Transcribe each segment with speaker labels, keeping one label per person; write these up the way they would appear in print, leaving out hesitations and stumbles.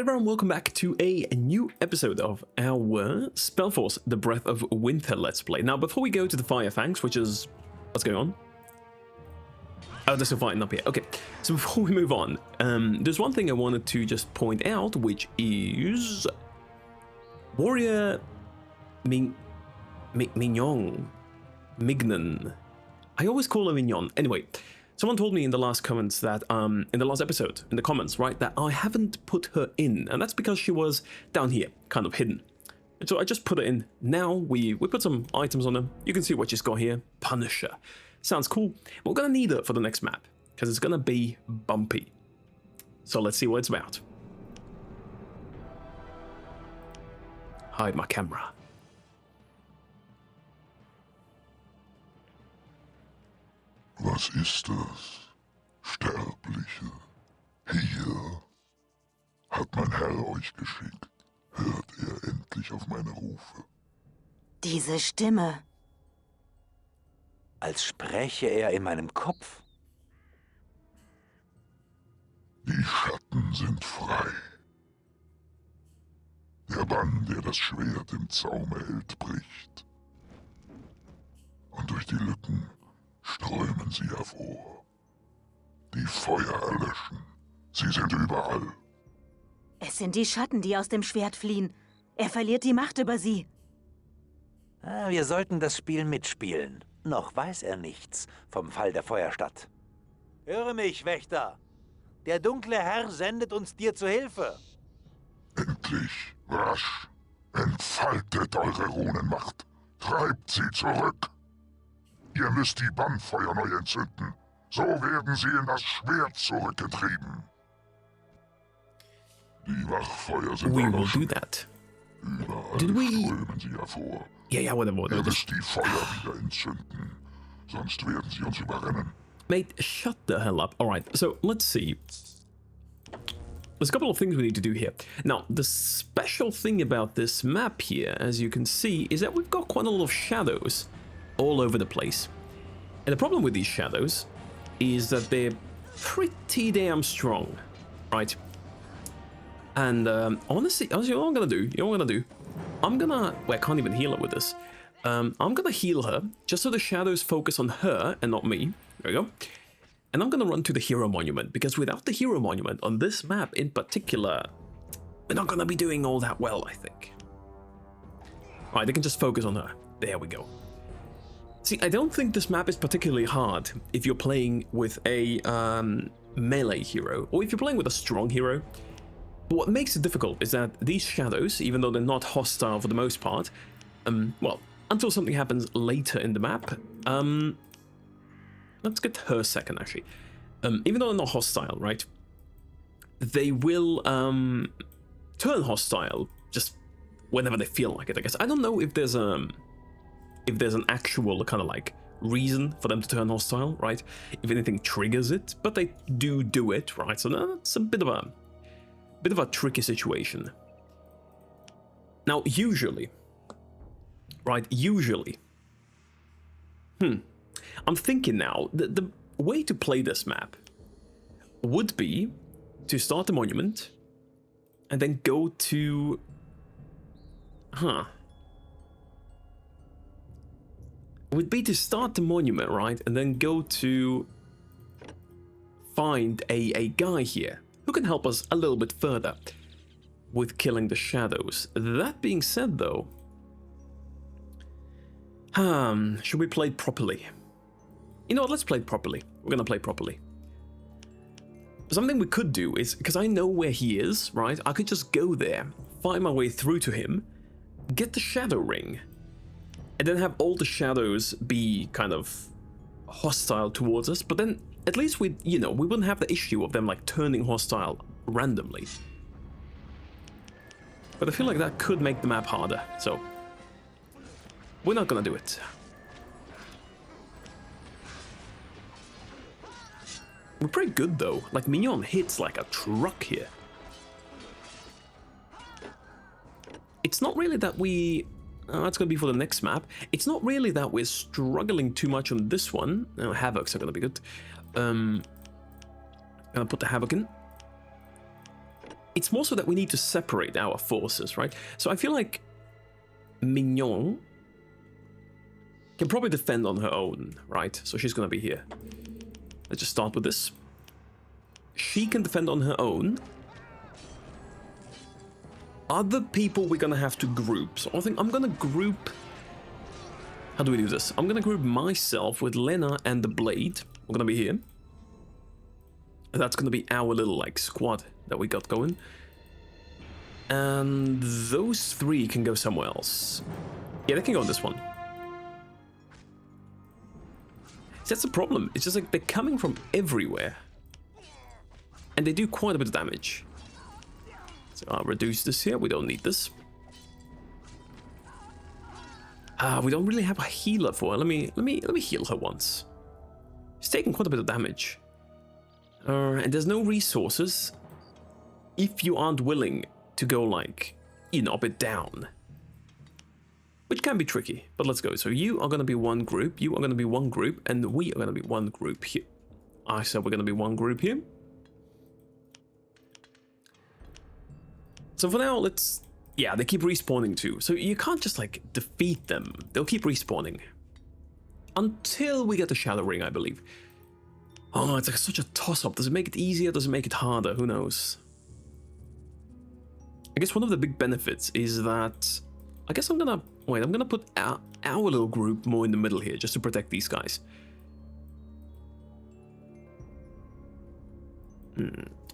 Speaker 1: Alright everyone, welcome back to a new episode of our SpellForce, the Breath of Winter Let's Play. Now, before we go to the Firefangs, which is... what's going on? Oh, there's a fighting up here. Okay, so before we move on, there's one thing I wanted to just point out, which is... Warrior... Mignon. I always call her Mignon. Anyway, someone told me in the last comments that, in the last episode, in the comments, right, that I haven't put her in, and that's because she was down here, kind of hidden. And so I just put her in. Now we put some items on her. You can see what she's got here. Punisher. Sounds cool. We're gonna need her for the next map, because it's gonna be bumpy. So let's see what it's about. Hide my camera.
Speaker 2: Was ist es, Sterbliche? Hier hat mein Herr euch geschickt. Hört er endlich auf meine Rufe?
Speaker 3: Diese Stimme.
Speaker 4: Als spräche er in meinem Kopf.
Speaker 2: Die Schatten sind frei. Der Bann, der das Schwert im Zaume hält, bricht. Und durch die Lücken strömen sie hervor. Die Feuer erlöschen. Sie sind überall.
Speaker 3: Es sind die Schatten, die aus dem Schwert fliehen. Er verliert die Macht über sie.
Speaker 4: Wir sollten das Spiel mitspielen. Noch weiß er nichts vom Fall der Feuerstadt. Höre mich, Wächter. Der dunkle Herr sendet uns dir zu Hilfe.
Speaker 2: Endlich, rasch, entfaltet eure Runenmacht. Treibt sie zurück. Ihr müsst die Bannfeuer neu entzünden. So werden sie in das Schwert zurückgetrieben. Die Wachfeuer sind
Speaker 1: We will
Speaker 2: erloschen.
Speaker 1: do that.
Speaker 2: Überall
Speaker 1: Did we-
Speaker 2: strömen sie hervor.
Speaker 1: Yeah, whatever.
Speaker 2: Ihr müsst die Feuer wieder entzünden. Sonst werden sie uns überrennen.
Speaker 1: Mate, shut the hell up. Alright, so let's see. There's a couple of things we need to do here. Now, the special thing about this map here, as you can see, is that we've got quite a lot of shadows all over the place. And the problem with these shadows is that they're pretty damn strong, right? And honestly, what I'm gonna do, well, I can't even heal her with this. I'm gonna heal her just so the shadows focus on her and not me. There we go. And I'm gonna run to the hero monument, because without the hero monument on this map in particular, we're not gonna be doing all that well, I think. Alright, they can just focus on her. There we go. See, I don't think this map is particularly hard if you're playing with a melee hero, or if you're playing with a strong hero. But what makes it difficult is that these shadows, even though they're not hostile for the most part, well, until something happens later in the map, let's get her second, actually. Even though they're not hostile, right? They will turn hostile just whenever they feel like it, I guess. I don't know if there's an actual kind of like reason for them to turn hostile, right? If anything triggers it, but they do it, right? So that's a bit of a tricky situation. Now, usually, right? I'm thinking now that the way to play this map would be to start the monument and then go to... Would be to start the monument, right? And then go to find a guy here who can help us a little bit further with killing the shadows. That being said, though, should we play it properly? You know what, let's play it properly. We're gonna play properly. Something we could do is, because I know where he is, right? I could just go there, find my way through to him, get the shadow ring, and then have all the shadows be kind of hostile towards us, but then at least we wouldn't have the issue of them like turning hostile randomly. But I feel like that could make the map harder, so we're not gonna do it. We're pretty good though, like Mignon hits like a truck here. It's not really that we... that's gonna be for the next map. It's not really that we're struggling too much on this one. Havocs are gonna be good. Gonna put the Havoc in. it's more so that we need to separate our forces, right? So I feel like Mignon can probably defend on her own, right? So she's gonna be here. Let's just start with this. She can defend on her own. Other people we're gonna have to group. So I think I'm gonna group... How do we do this? I'm gonna group myself with Lena and the Blade. We're gonna be here. That's gonna be our little, like, squad that we got going. And those three can go somewhere else. Yeah, they can go on this one. See, that's the problem. It's just like they're coming from everywhere. And they do quite a bit of damage. So I'll reduce this here. We don't need this. We don't really have a healer for her. Let me heal her once. She's taking quite a bit of damage. And there's no resources if you aren't willing to go, like, you know, a bit down. Which can be tricky, but let's go. So you are going to be one group, you are going to be one group, and we are going to be one group here. I said we're going to be one group here. So for now, let's... Yeah, they keep respawning too. So you can't just, like, defeat them. They'll keep respawning. Until we get the Shadow Ring, I believe. Oh, it's like such a toss-up. Does it make it easier? Does it make it harder? Who knows? I guess one of the big benefits is that... I guess I'm gonna... Wait, I'm gonna put our little group more in the middle here, just to protect these guys.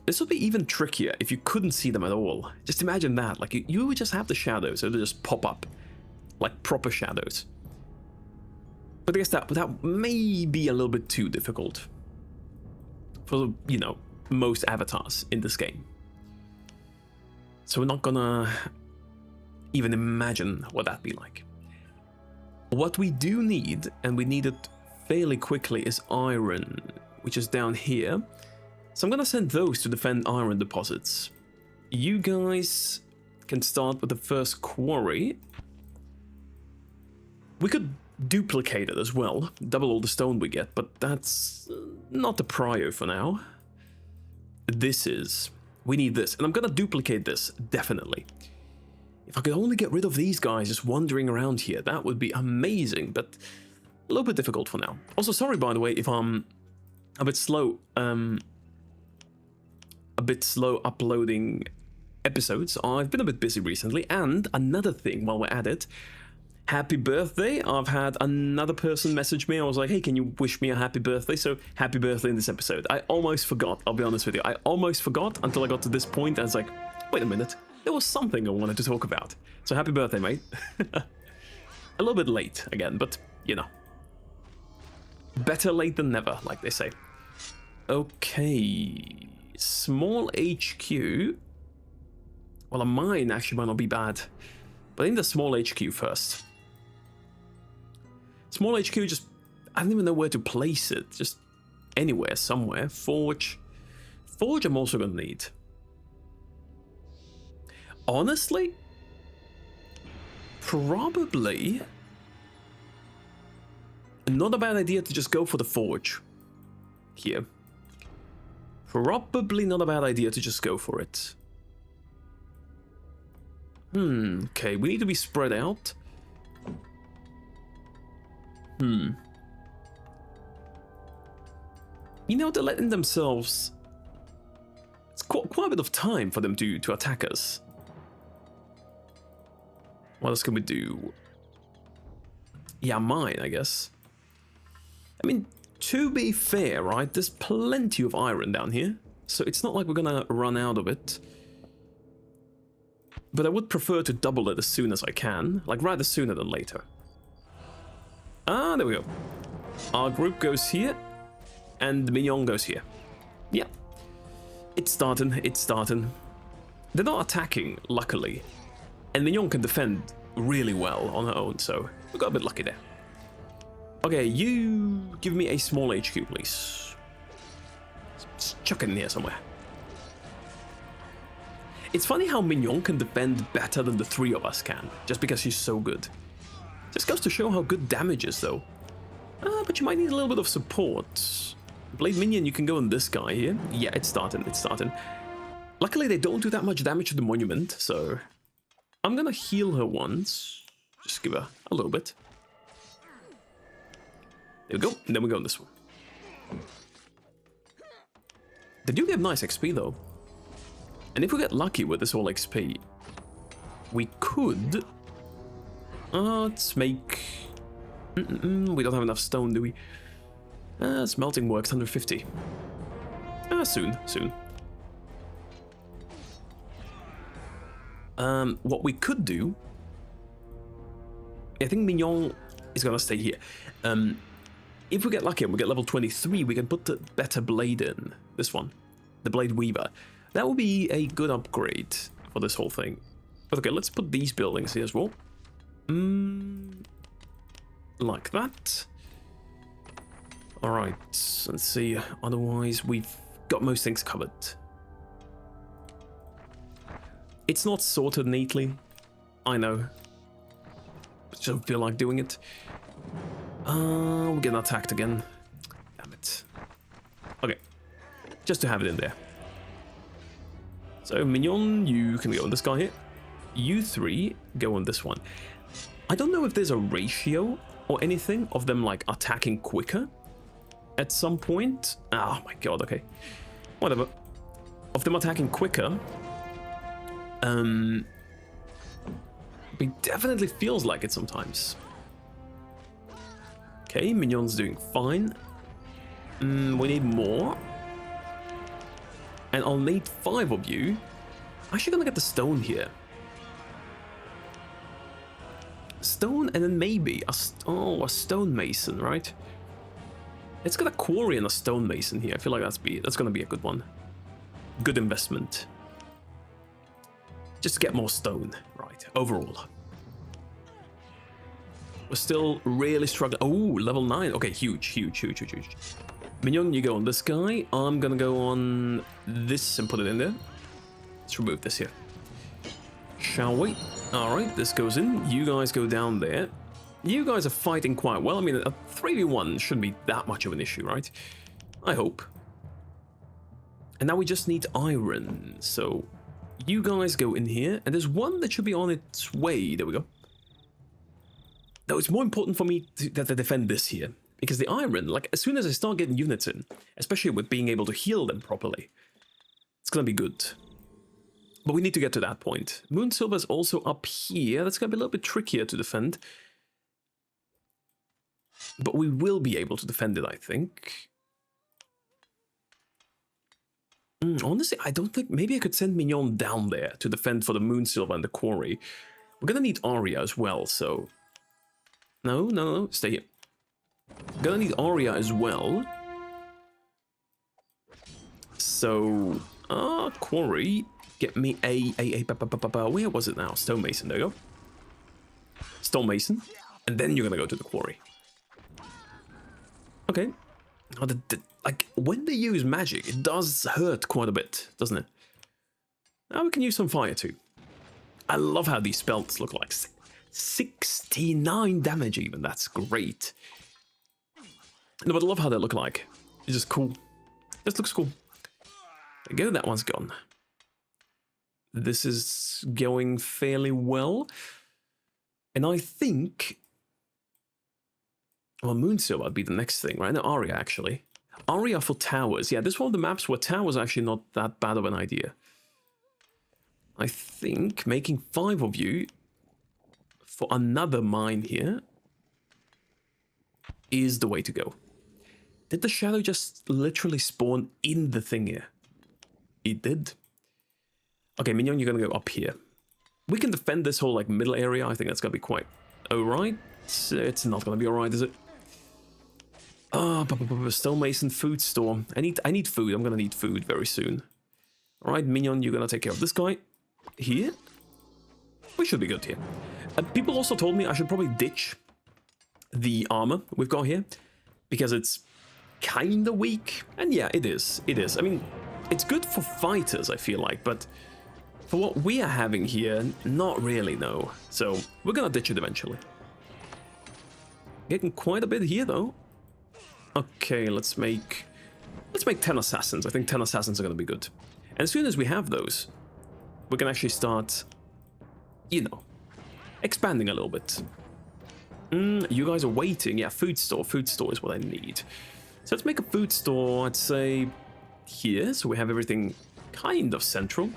Speaker 1: This would be even trickier if you couldn't see them at all. Just imagine that. Like, you would just have the shadows, so they just pop up. Like proper shadows. But I guess that may be a little bit too difficult. For, you know, most avatars in this game. So we're not gonna even imagine what that'd be like. What we do need, and we need it fairly quickly, is iron, which is down here. So I'm gonna send those to defend iron deposits. You guys can start with the first quarry. We could duplicate it as well, double all the stone we get, but that's not the prio for now. This is... We need this, and I'm gonna duplicate this, definitely. If I could only get rid of these guys just wandering around here, that would be amazing, but a little bit difficult for now. Also, sorry, by the way, if I'm a bit slow uploading episodes. I've been a bit busy recently, and another thing while we're at it, happy birthday. I've had another person message me. I was like, hey, can you wish me a happy birthday? So happy birthday in this episode. I almost forgot, I'll be honest with you. I almost forgot until I got to this point, and I was like, wait a minute, there was something I wanted to talk about. So happy birthday, mate. A little bit late again, but you know. Better late than never, like they say. Okay, small HQ. Well, a mine actually might not be bad, but I think the small HQ first. Small HQ, just, I don't even know where to place it. Just anywhere, somewhere. Forge. Forge I'm also gonna need. Honestly, probably not a bad idea to just go for the forge here. Probably not a bad idea to just go for it. Okay, we need to be spread out. You know, they're letting themselves... It's quite a bit of time for them to attack us. What else can we do? Yeah, mine, I guess. I mean, to be fair, right, there's plenty of iron down here, so it's not like we're gonna run out of it. But I would prefer to double it as soon as I can, like rather sooner than later. Ah, there we go. Our group goes here, and Mignon goes here. Yeah. It's starting, it's starting. They're not attacking, luckily. And Mignon can defend really well on her own, so we got a bit lucky there. Okay, you give me a small HQ, please. Just chuck it in here somewhere. It's funny how Mignon can defend better than the three of us can, just because she's so good. Just goes to show how good damage is, though. But you might need a little bit of support. Blade Minion, you can go on this guy here. Yeah, it's starting, it's starting. Luckily, they don't do that much damage to the monument, so I'm gonna heal her once. Just give her a little bit. There we go. And then we go on this one. They do get nice XP though. And if we get lucky with this whole XP, we could... let's make... we don't have enough stone, do we? Smelting works, 150. Soon. What we could do... I think Mignon is gonna stay here. If we get lucky and we get level 23, we can put the better blade in. This one. The Blade Weaver. That would be a good upgrade for this whole thing. But okay, let's put these buildings here as well. Like that. Alright, let's see. Otherwise, we've got most things covered. It's not sorted neatly. I know. Just don't feel like doing it. We're getting attacked again. Damn it. Okay. Just to have it in there. So, Mignon, you can go on this guy here. You three go on this one. I don't know if there's a ratio or anything of them, like, attacking quicker at some point. Oh my god, okay. Whatever. Of them attacking quicker. It definitely feels like it sometimes. Okay, Mignon's doing fine. We need more. And I'll need 5 of you. Actually gonna get the stone here. Stone and then maybe a stonemason, right? Let's get a quarry and a stonemason here. I feel like that's gonna be a good one. Good investment. Just to get more stone, right, overall. We're still really struggling. Oh, level 9. Okay, huge. Mignon, you go on this guy. I'm gonna go on this and put it in there. Let's remove this here. Shall we? Alright, this goes in. You guys go down there. You guys are fighting quite well. I mean, a 3v1 shouldn't be that much of an issue, right? I hope. And now we just need iron. So, you guys go in here. And there's one that should be on its way. There we go. No, it's more important for me to defend this here. Because the iron, like, as soon as I start getting units in, especially with being able to heal them properly, it's gonna be good. But we need to get to that point. Moon Silver's also up here. That's gonna be a little bit trickier to defend. But we will be able to defend it, I think. Honestly, I don't think... Maybe I could send Mignon down there to defend for the Moon Silver and the quarry. We're gonna need Arya as well, so... No, stay here. Gonna need Arya as well. So, quarry, get me where was it now? Stonemason, there you go. Stonemason, and then you're gonna go to the quarry. Okay. Like, when they use magic, it does hurt quite a bit, doesn't it? Now we can use some fire too. I love how these spells look like. 69 damage even, that's great. No, but I love how they look like. It's just cool. This looks cool. There we go, that one's gone. This is going fairly well. And I think... Well, Moonsilver would be the next thing, right? No, Arya, actually. Arya for towers. Yeah, this is one of the maps where towers are actually not that bad of an idea. I think making 5 of you for another mine here is the way to go. Did the shadow just literally spawn in the thing here? It did. Okay, Mignon, you're gonna go up here. We can defend this whole, like, middle area. I think that's gonna be quite alright. It's not gonna be alright, is it? Stonemason food store. I need food. I'm gonna need food very soon. Alright, Mignon, you're gonna take care of this guy. Here? We should be good here. People also told me I should probably ditch the armor we've got here, because it's kinda weak. And yeah, it is. It is. I mean, it's good for fighters, I feel like, but for what we are having here, not really, no. So, we're gonna ditch it eventually. Getting quite a bit here, though. Okay, let's make 10 assassins. I think 10 assassins are gonna be good. And as soon as we have those, we can actually start, you know, expanding a little bit. You guys are waiting. Yeah, food store. Food store is what I need. So let's make a food store, I'd say, here. So we have everything kind of central.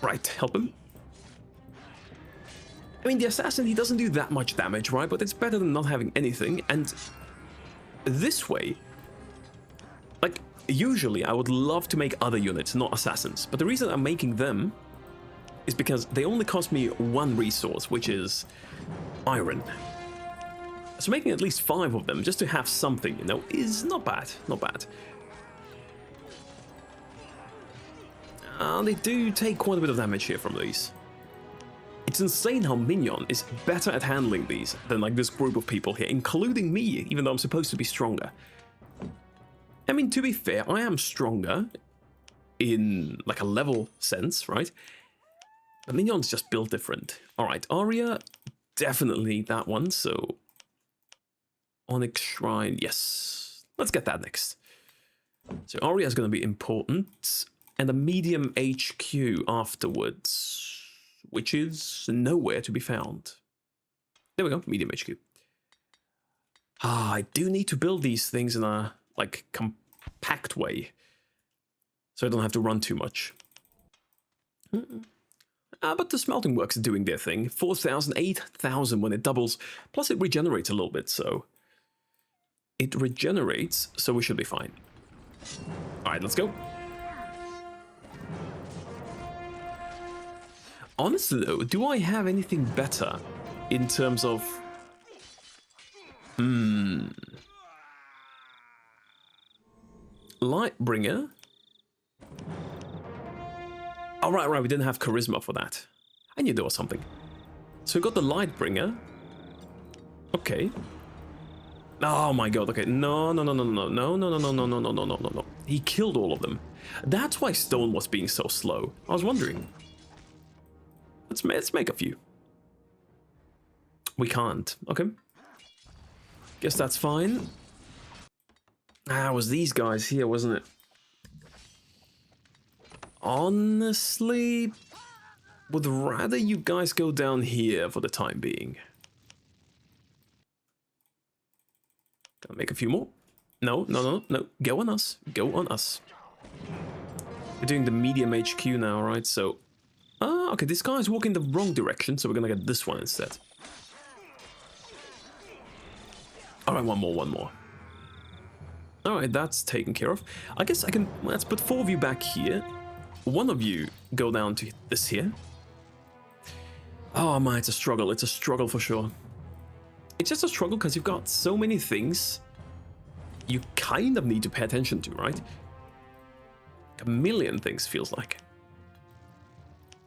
Speaker 1: Right, help him. I mean, the assassin, he doesn't do that much damage, right? But it's better than not having anything. And this way, like, usually I would love to make other units, not assassins. But the reason I'm making them is because they only cost me one resource, which is iron. So making at least 5 of them, just to have something, you know, is not bad. Not bad. They do take quite a bit of damage here from these. It's insane how Minion is better at handling these than like this group of people here, including me, even though I'm supposed to be stronger. I mean, to be fair, I am stronger in like a level sense, right? But Minion's just built different. Alright, Aria, definitely that one, so... Onyx Shrine, yes. Let's get that next. So Aria is going to be important, and a medium HQ afterwards, which is nowhere to be found. There we go, medium HQ. I do need to build these things in a, like, compact way, so I don't have to run too much. But the smelting works are doing their thing. 4,000, 8,000 when it doubles, plus it regenerates a little bit, so... It regenerates, so we should be fine. Alright, let's go. Honestly though, do I have anything better in terms of... Lightbringer? Oh, right, we didn't have charisma for that. I knew there was something. So we got the Lightbringer. Okay. Oh my god, okay. No. He killed all of them. That's why stone was being so slow. I was wondering. Let's make a few. We can't. Okay. Guess that's fine. It was these guys here, wasn't it? Honestly, would rather you guys go down here for the time being. Gonna make a few more. No. Go on us. Go on us. We're doing the medium HQ now, right? So, okay, this guy's walking the wrong direction, so we're gonna get this one instead. Alright, one more. Alright, that's taken care of. I guess I can... Let's put 4 of you back here. One of you go down to this here. Oh man, it's a struggle. It's a struggle for sure. It's just a struggle because you've got so many things you kind of need to pay attention to, right? A million things, feels like.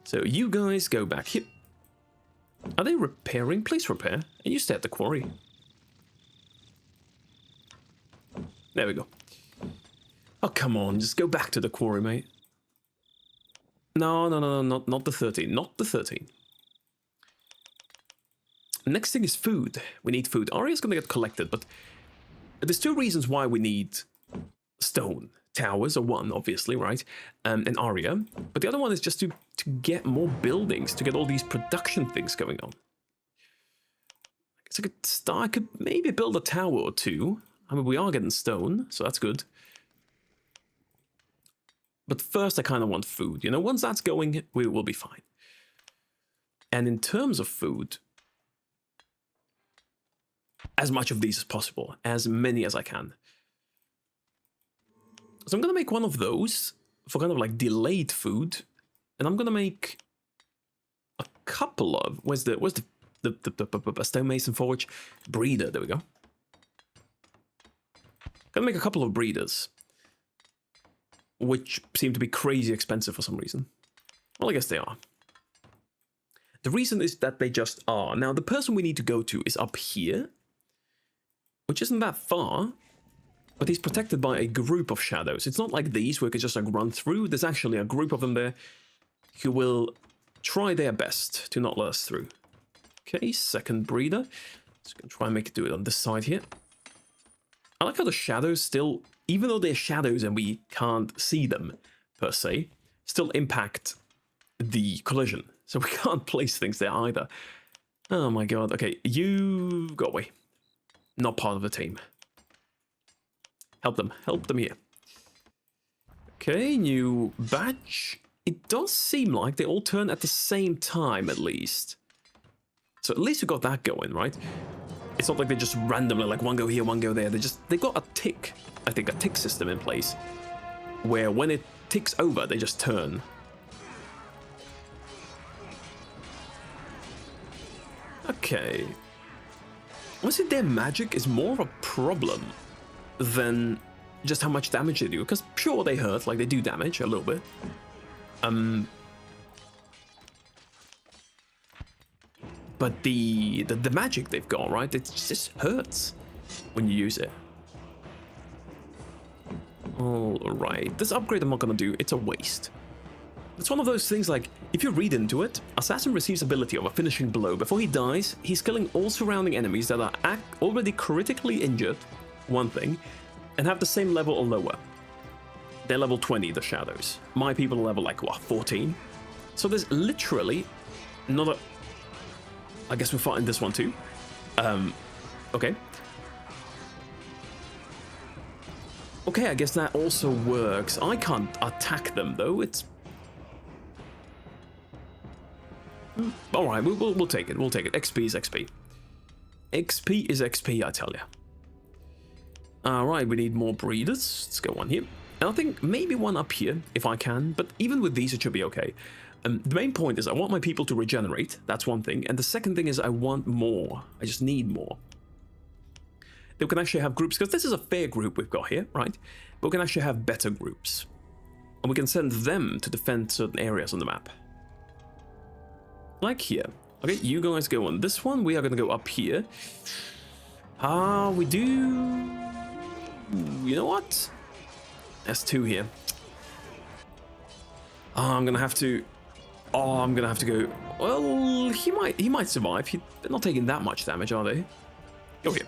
Speaker 1: So you guys go back here. Are they repairing? Please repair. And you stay at the quarry. There we go. Oh, come on. Just go back to the quarry, mate. No, not the 13. Not the 13. Next thing is food. We need food. Aria's gonna get collected, but there's 2 reasons why we need stone. Towers are one, obviously, right? And Aria. But the other one is just to get more buildings, to get all these production things going on. I guess I could start, I could maybe build a tower or 2. I mean, we are getting stone, so that's good. But first, I kind of want food. You know, once that's going, we will be fine. And in terms of food, as much of these as possible, as many as I can. So I'm going to make one of those for kind of like delayed food. And I'm going to make a couple of... Where's the stonemason forge? Breeder, there we go. Going to make a couple of breeders. Which seem to be crazy expensive for some reason. Well, I guess they are. The reason is that they just are. Now, the person we need to go to is up here. Which isn't that far. But he's protected by a group of shadows. It's not like these where we could just like run through. There's actually a group of them there who will try their best to not let us through. Okay, second breeder. Just gonna try and do it on this side here. I like how the shadows still even though they're shadows and we can't see them per se, still impact the collision. So we can't place things there either. Oh my god. Okay, you go away. Not part of the team. Help them here. Okay, new badge. It does seem like they all turn at the same time, at least. So at least we got that going, right? It's not like they just randomly, like, one go here, one go there. They've got a tick, I think, a tick system in place, where when it ticks over, they just turn. Okay. Honestly, their magic is more of a problem than just how much damage they do. Because sure, they hurt, like they do damage a little bit. But the magic they've got, right? It just hurts when you use it. Alright, this upgrade I'm not gonna do, it's a waste. It's one of those things like, if you read into it, Assassin receives ability of a finishing blow. Before he dies, he's killing all surrounding enemies that are already critically injured, one thing, and have the same level or lower. They're level 20, the shadows. My people are level, like, what, 14? So there's literally another... I guess we're fighting this one too. Okay. Okay, I guess that also works. I can't attack them, though. It's... Alright, we'll take it. We'll take it. XP is XP. XP is XP, I tell ya. Alright, we need more breeders. Let's go one here. And I think maybe one up here, if I can. But even with these, it should be okay. The main point is I want my people to regenerate. That's one thing. And the second thing is I want more. I just need more. They can actually have groups, because this is a fair group we've got here, right? But we can actually have better groups. And we can send them to defend certain areas on the map. Like here. Okay, you guys go on this one. We are going to go up here. We do... You know what? There's two here. I'm going to have to... I'm going to have to go... Well, he might survive. They're not taking that much damage, are they? Go here.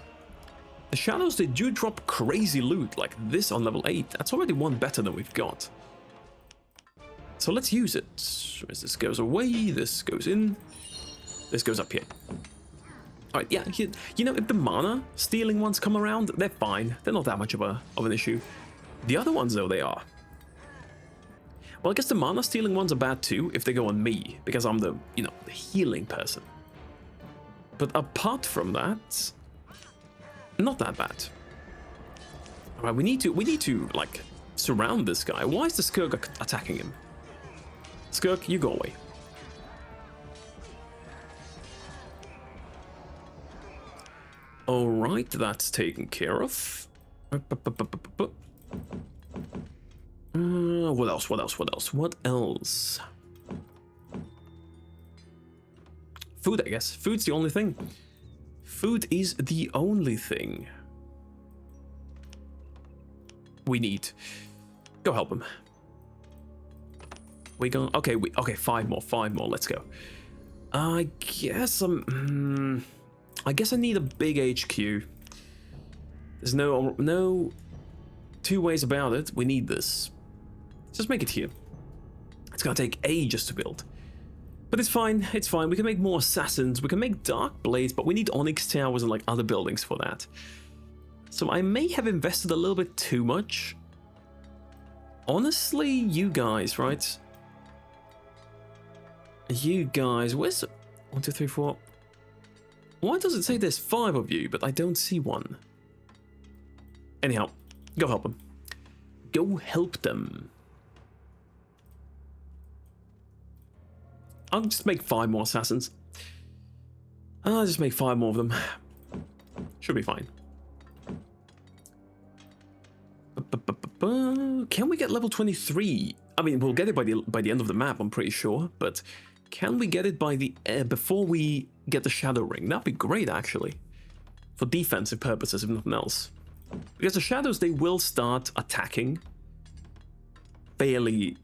Speaker 1: The shadows, they do drop crazy loot like this on level 8. That's already one better than we've got. So let's use it. As this goes away, this goes in. This goes up here. Alright, yeah, you know, if the mana stealing ones come around, they're fine. They're not that much of an issue. The other ones, though, they are. Well, I guess the mana stealing ones are bad too if they go on me, because I'm the, you know, the healing person. But apart from that, not that bad. Alright, we need to, like, surround this guy. Why is the Skurk attacking him? Skurk, you go away. Alright, that's taken care of. What else? Food, I guess. Food's the only thing. Food is the only thing we need. Go help him. We go. Okay, okay. Five more. Let's go. I guess I guess I need a big HQ. There's no two ways about it. We need this. Just make it here. It's gonna take ages to build. But it's fine, it's fine. We can make more assassins, we can make dark blades, but we need onyx towers and like other buildings for that. So I may have invested a little bit too much. Honestly, you guys, right? You guys, where's 1, 2, 3, 4? Why does it say there's 5 of you, but I don't see one? Anyhow, go help them. Go help them. I'll just make 5 more assassins. I'll just make 5 more of them. Should be fine. Can we get level 23? I mean, we'll get it by the end of the map, I'm pretty sure. But can we get it by the before we get the Shadow Ring? That'd be great, actually, for defensive purposes, if nothing else. Because the shadows, they will start attacking fairly,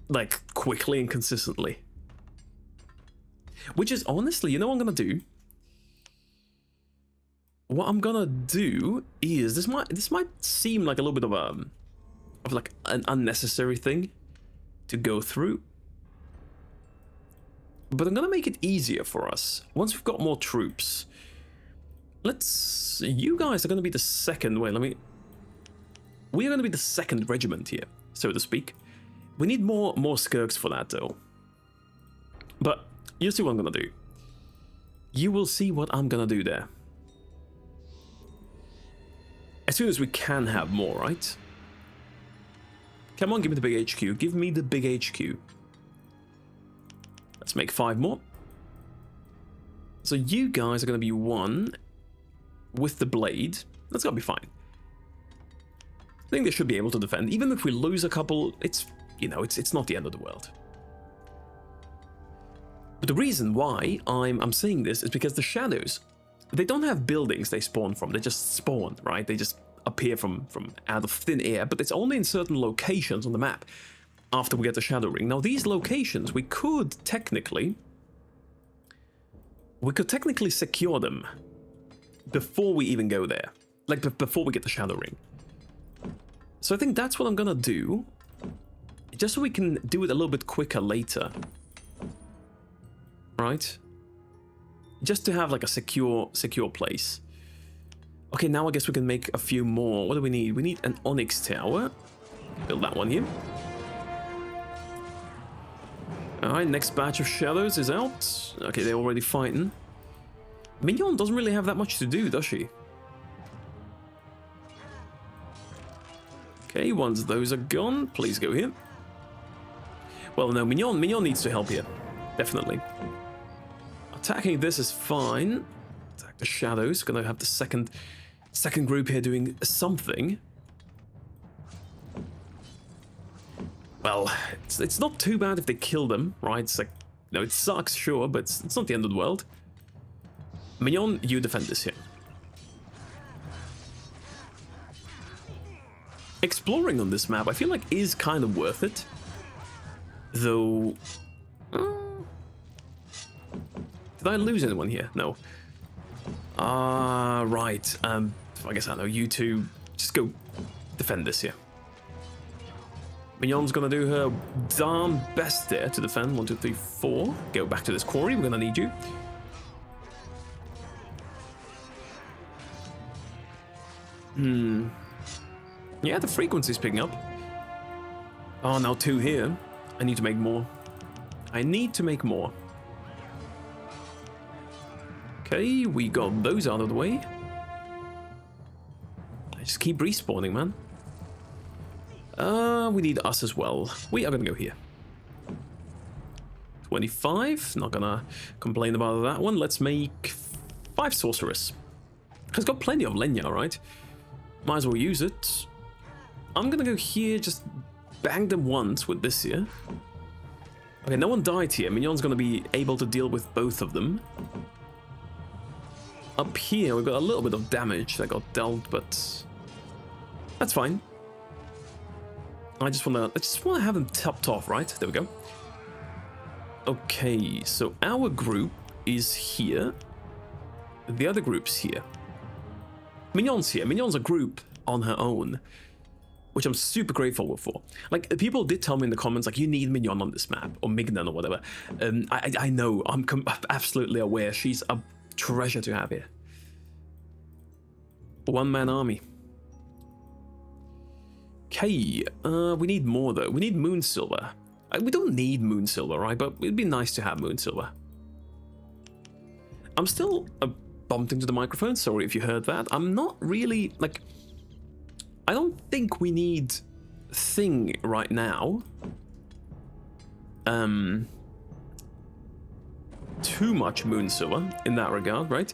Speaker 1: like, quickly and consistently. Which is honestly, you know what I'm gonna do? what I'm gonna do is this might seem like a little bit of like an unnecessary thing to go through, but I'm gonna make it easier for us once we've got more troops. You guys are gonna be the second. Wait, we are gonna be the second regiment here, so to speak. We need more skirks for that though. But you'll see what I'm gonna do. You will see what I'm gonna do there. As soon as we can have more, right? Come on, give me the big HQ. Give me the big HQ. Let's make 5 more. So you guys are gonna be 1 with the blade. That's gonna be fine. I think they should be able to defend. Even if we lose a couple, it's not the end of the world. But the reason why I'm saying this is because the shadows, they don't have buildings they spawn from. They just spawn, right? They just appear from out of thin air, but it's only in certain locations on the map after we get the shadow ring. Now these locations, we could technically secure them before we even go there, like before we get the shadow ring. So I think that's what I'm gonna do, just so we can do it a little bit quicker later, right? Just to have like a secure place. Okay, now I guess we can make a few more. What do we need? We need an onyx tower. Build that one here. Alright, next batch of shadows is out. Okay, they're already fighting. Mignon doesn't really have that much to do, does she? Okay, once those are gone, please go here. Well, no, Mignon needs to help here. Definitely. Attacking this is fine. Attack the shadows. Gonna have the second group here doing something. Well, it's not too bad if they kill them, right? It's like, no, it sucks, sure, but it's not the end of the world. Mignon, you defend this here. Exploring on this map, I feel like is kind of worth it. Though... did I lose anyone here? No. Right. I guess I know. You two, just go defend this here. Mignon's gonna do her darn best there to defend. 1, 2, 3, 4. Go back to this quarry. We're gonna need you. Yeah, the frequency's picking up. Oh, now 2 here. I need to make more. Okay, we got those out of the way. I just keep respawning, man. We need us as well. We are gonna go here. 25. Not gonna complain about that one. Let's make 5 sorceress. It's got plenty of Lenya, right? Might as well use it. I'm gonna go here, just bang them once with this here. Okay, no one died here. Mignon's gonna be able to deal with both of them. Up here, we've got a little bit of damage that got dealt, but that's fine. I just wanna have them topped off, right? There we go. Okay, so our group is here. The other group's here. Mignon's here. Mignon's a group on her own, which I'm super grateful for. Like, people did tell me in the comments, like, you need Mignon on this map, or Mignon or whatever. I know, I'm absolutely aware. She's a treasure to have here. One-man army. Okay, we need more though. We need moon silver. We don't need moon silver, right? But it'd be nice to have moon silver. I'm still bumped into the microphone. Sorry if you heard that. I'm not really, like... I don't think we need Thing right now. Too much moon silver in that regard, right?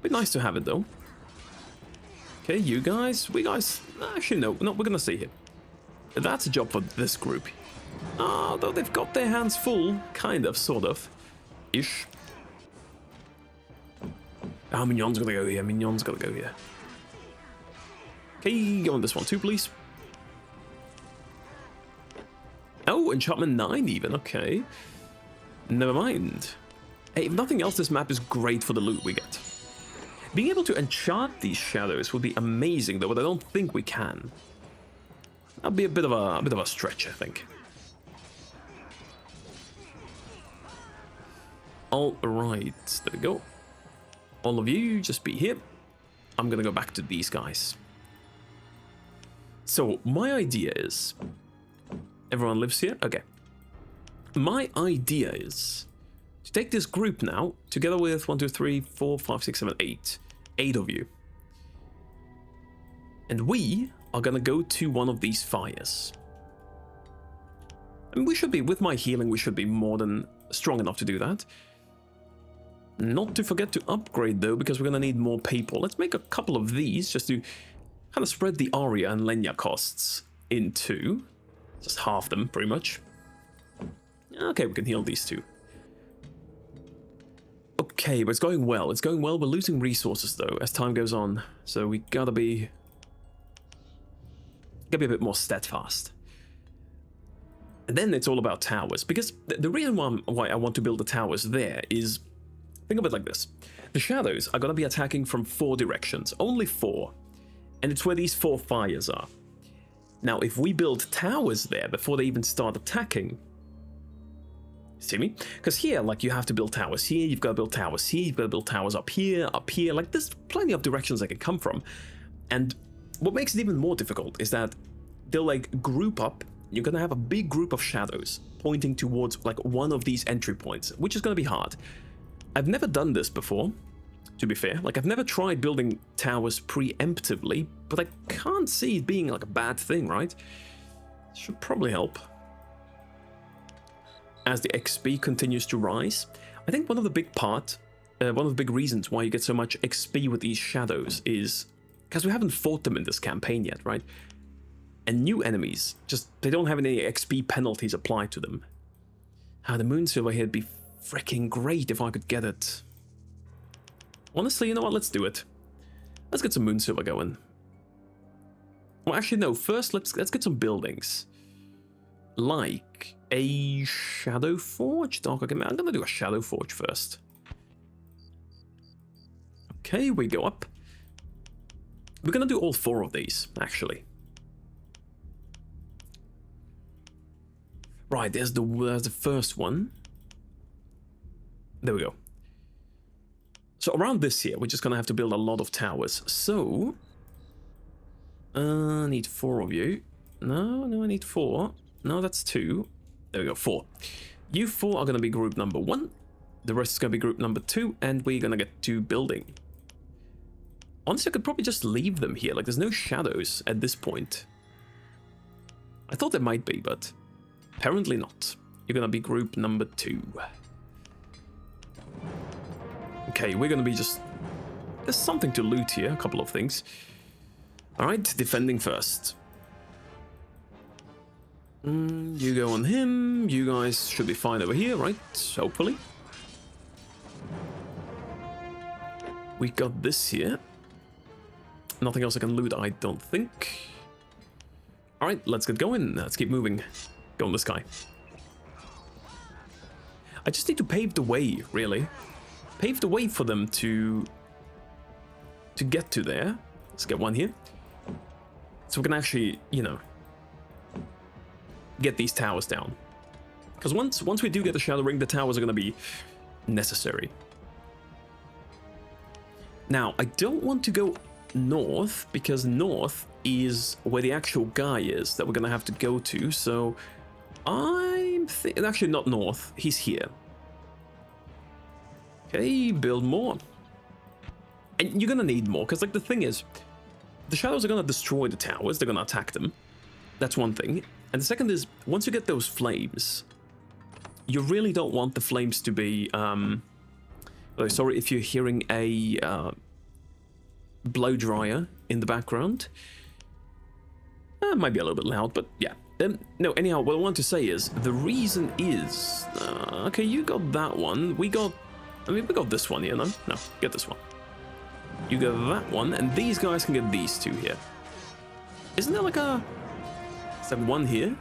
Speaker 1: Be nice to have it though. Okay, you guys, actually no, we're gonna stay here. That's a job for this group. Though they've got their hands full, kind of, sort of, ish. Mignon's gonna go here. Mignon's gotta go here. Okay, go on this one too, please. Oh, enchantment 9 even. Okay, never mind. Hey, if nothing else, this map is great for the loot we get. Being able to enchant these shadows would be amazing, though, but I don't think we can. That'd be a bit of a stretch, I think. All right, there we go. All of you, just be here. I'm gonna go back to these guys. So my idea is, everyone lives here? Okay. My idea is to take this group now, together with 1, 2, 3, 4, 5, 6, 7, 8. 8 of you. And we are gonna go to one of these fires. And we should be, with my healing, we should be more than strong enough to do that. Not to forget to upgrade though, because we're gonna need more people. Let's make a couple of these just to kind of spread the Aria and Lenya costs into just half them, pretty much. Okay, we can heal these two. Okay, but it's going well. It's going well. We're losing resources though as time goes on, so we gotta be a bit more steadfast. And then it's all about towers, because the reason why I want to build the towers there is, think of it like this. The shadows are going to be attacking from 4 directions, only 4. And it's where these 4 fires are. Now, if we build towers there before they even start attacking, see me? Because here, like, you have to build towers here, you've got to build towers here, you've got to build towers up here, like, there's plenty of directions they can come from. And what makes it even more difficult is that they'll, like, group up. You're going to have a big group of shadows pointing towards, like, one of these entry points, which is going to be hard. I've never done this before, to be fair. Like, I've never tried building towers preemptively, but I can't see it being, like, a bad thing, right? Should probably help. As the XP continues to rise, I think one of the big reasons why you get so much XP with these shadows is because we haven't fought them in this campaign yet, right? And new enemies, they don't have any XP penalties applied to them. The moon silver here would be freaking great if I could get it. Honestly, you know what? Let's do it. Let's get some moon silver going. Well, actually, no. First, let's get some buildings. Like a shadow forge. Okay, I'm gonna do a shadow forge first. Okay, we go up. We're gonna do all 4 of these, actually. Right, there's the first one. There we go. So around this here, we're just gonna have to build a lot of towers. So, I need 4 of you. No, I need 4. No, that's 2. There we go, 4. You 4 are gonna be group number 1. The rest is gonna be group number 2, and we're gonna get to building. Honestly, I could probably just leave them here. Like, there's no shadows at this point. I thought there might be, but apparently not. You're gonna be group number 2. Okay, we're gonna be just... There's something to loot here, a couple of things. Alright, defending first. You go on him, you guys should be fine over here, right? Hopefully. We got this here. Nothing else I can loot, I don't think. Alright, let's get going. Let's keep moving. Go on this guy. I just need to pave the way, really. Pave the way for them to get to there. Let's get one here. So we can actually, you know, get these towers down. Because once we do get the Shadow Ring, the towers are going to be necessary. Now, I don't want to go north, because north is where the actual guy is that we're going to have to go to. So I'm thinking, actually not north, he's here. Okay, build more. And you're going to need more, because like the thing is, the shadows are going to destroy the towers, they're going to attack them. That's one thing. And the second is, once you get those flames, you really don't want the flames to be, sorry if you're hearing a blow dryer in the background. It might be a little bit loud, but yeah. No, anyhow, what I want to say is, the reason is, okay, you got that one, we got this one here, no? No, get this one. You get that one, and these guys can get these two here. Isn't there like a... Is there one here?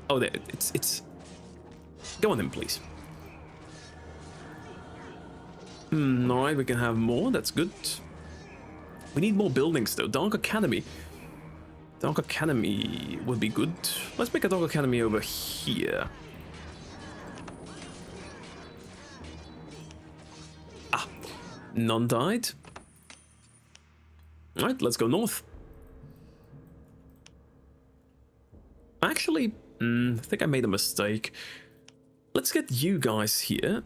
Speaker 1: Oh, there, it's... Go on in, please. Alright, we can have more, that's good. We need more buildings though. Dark Academy. Dark Academy would be good. Let's make a Dark Academy over here. Ah, none died. Alright, let's go north. Actually, I think I made a mistake. Let's get you guys here.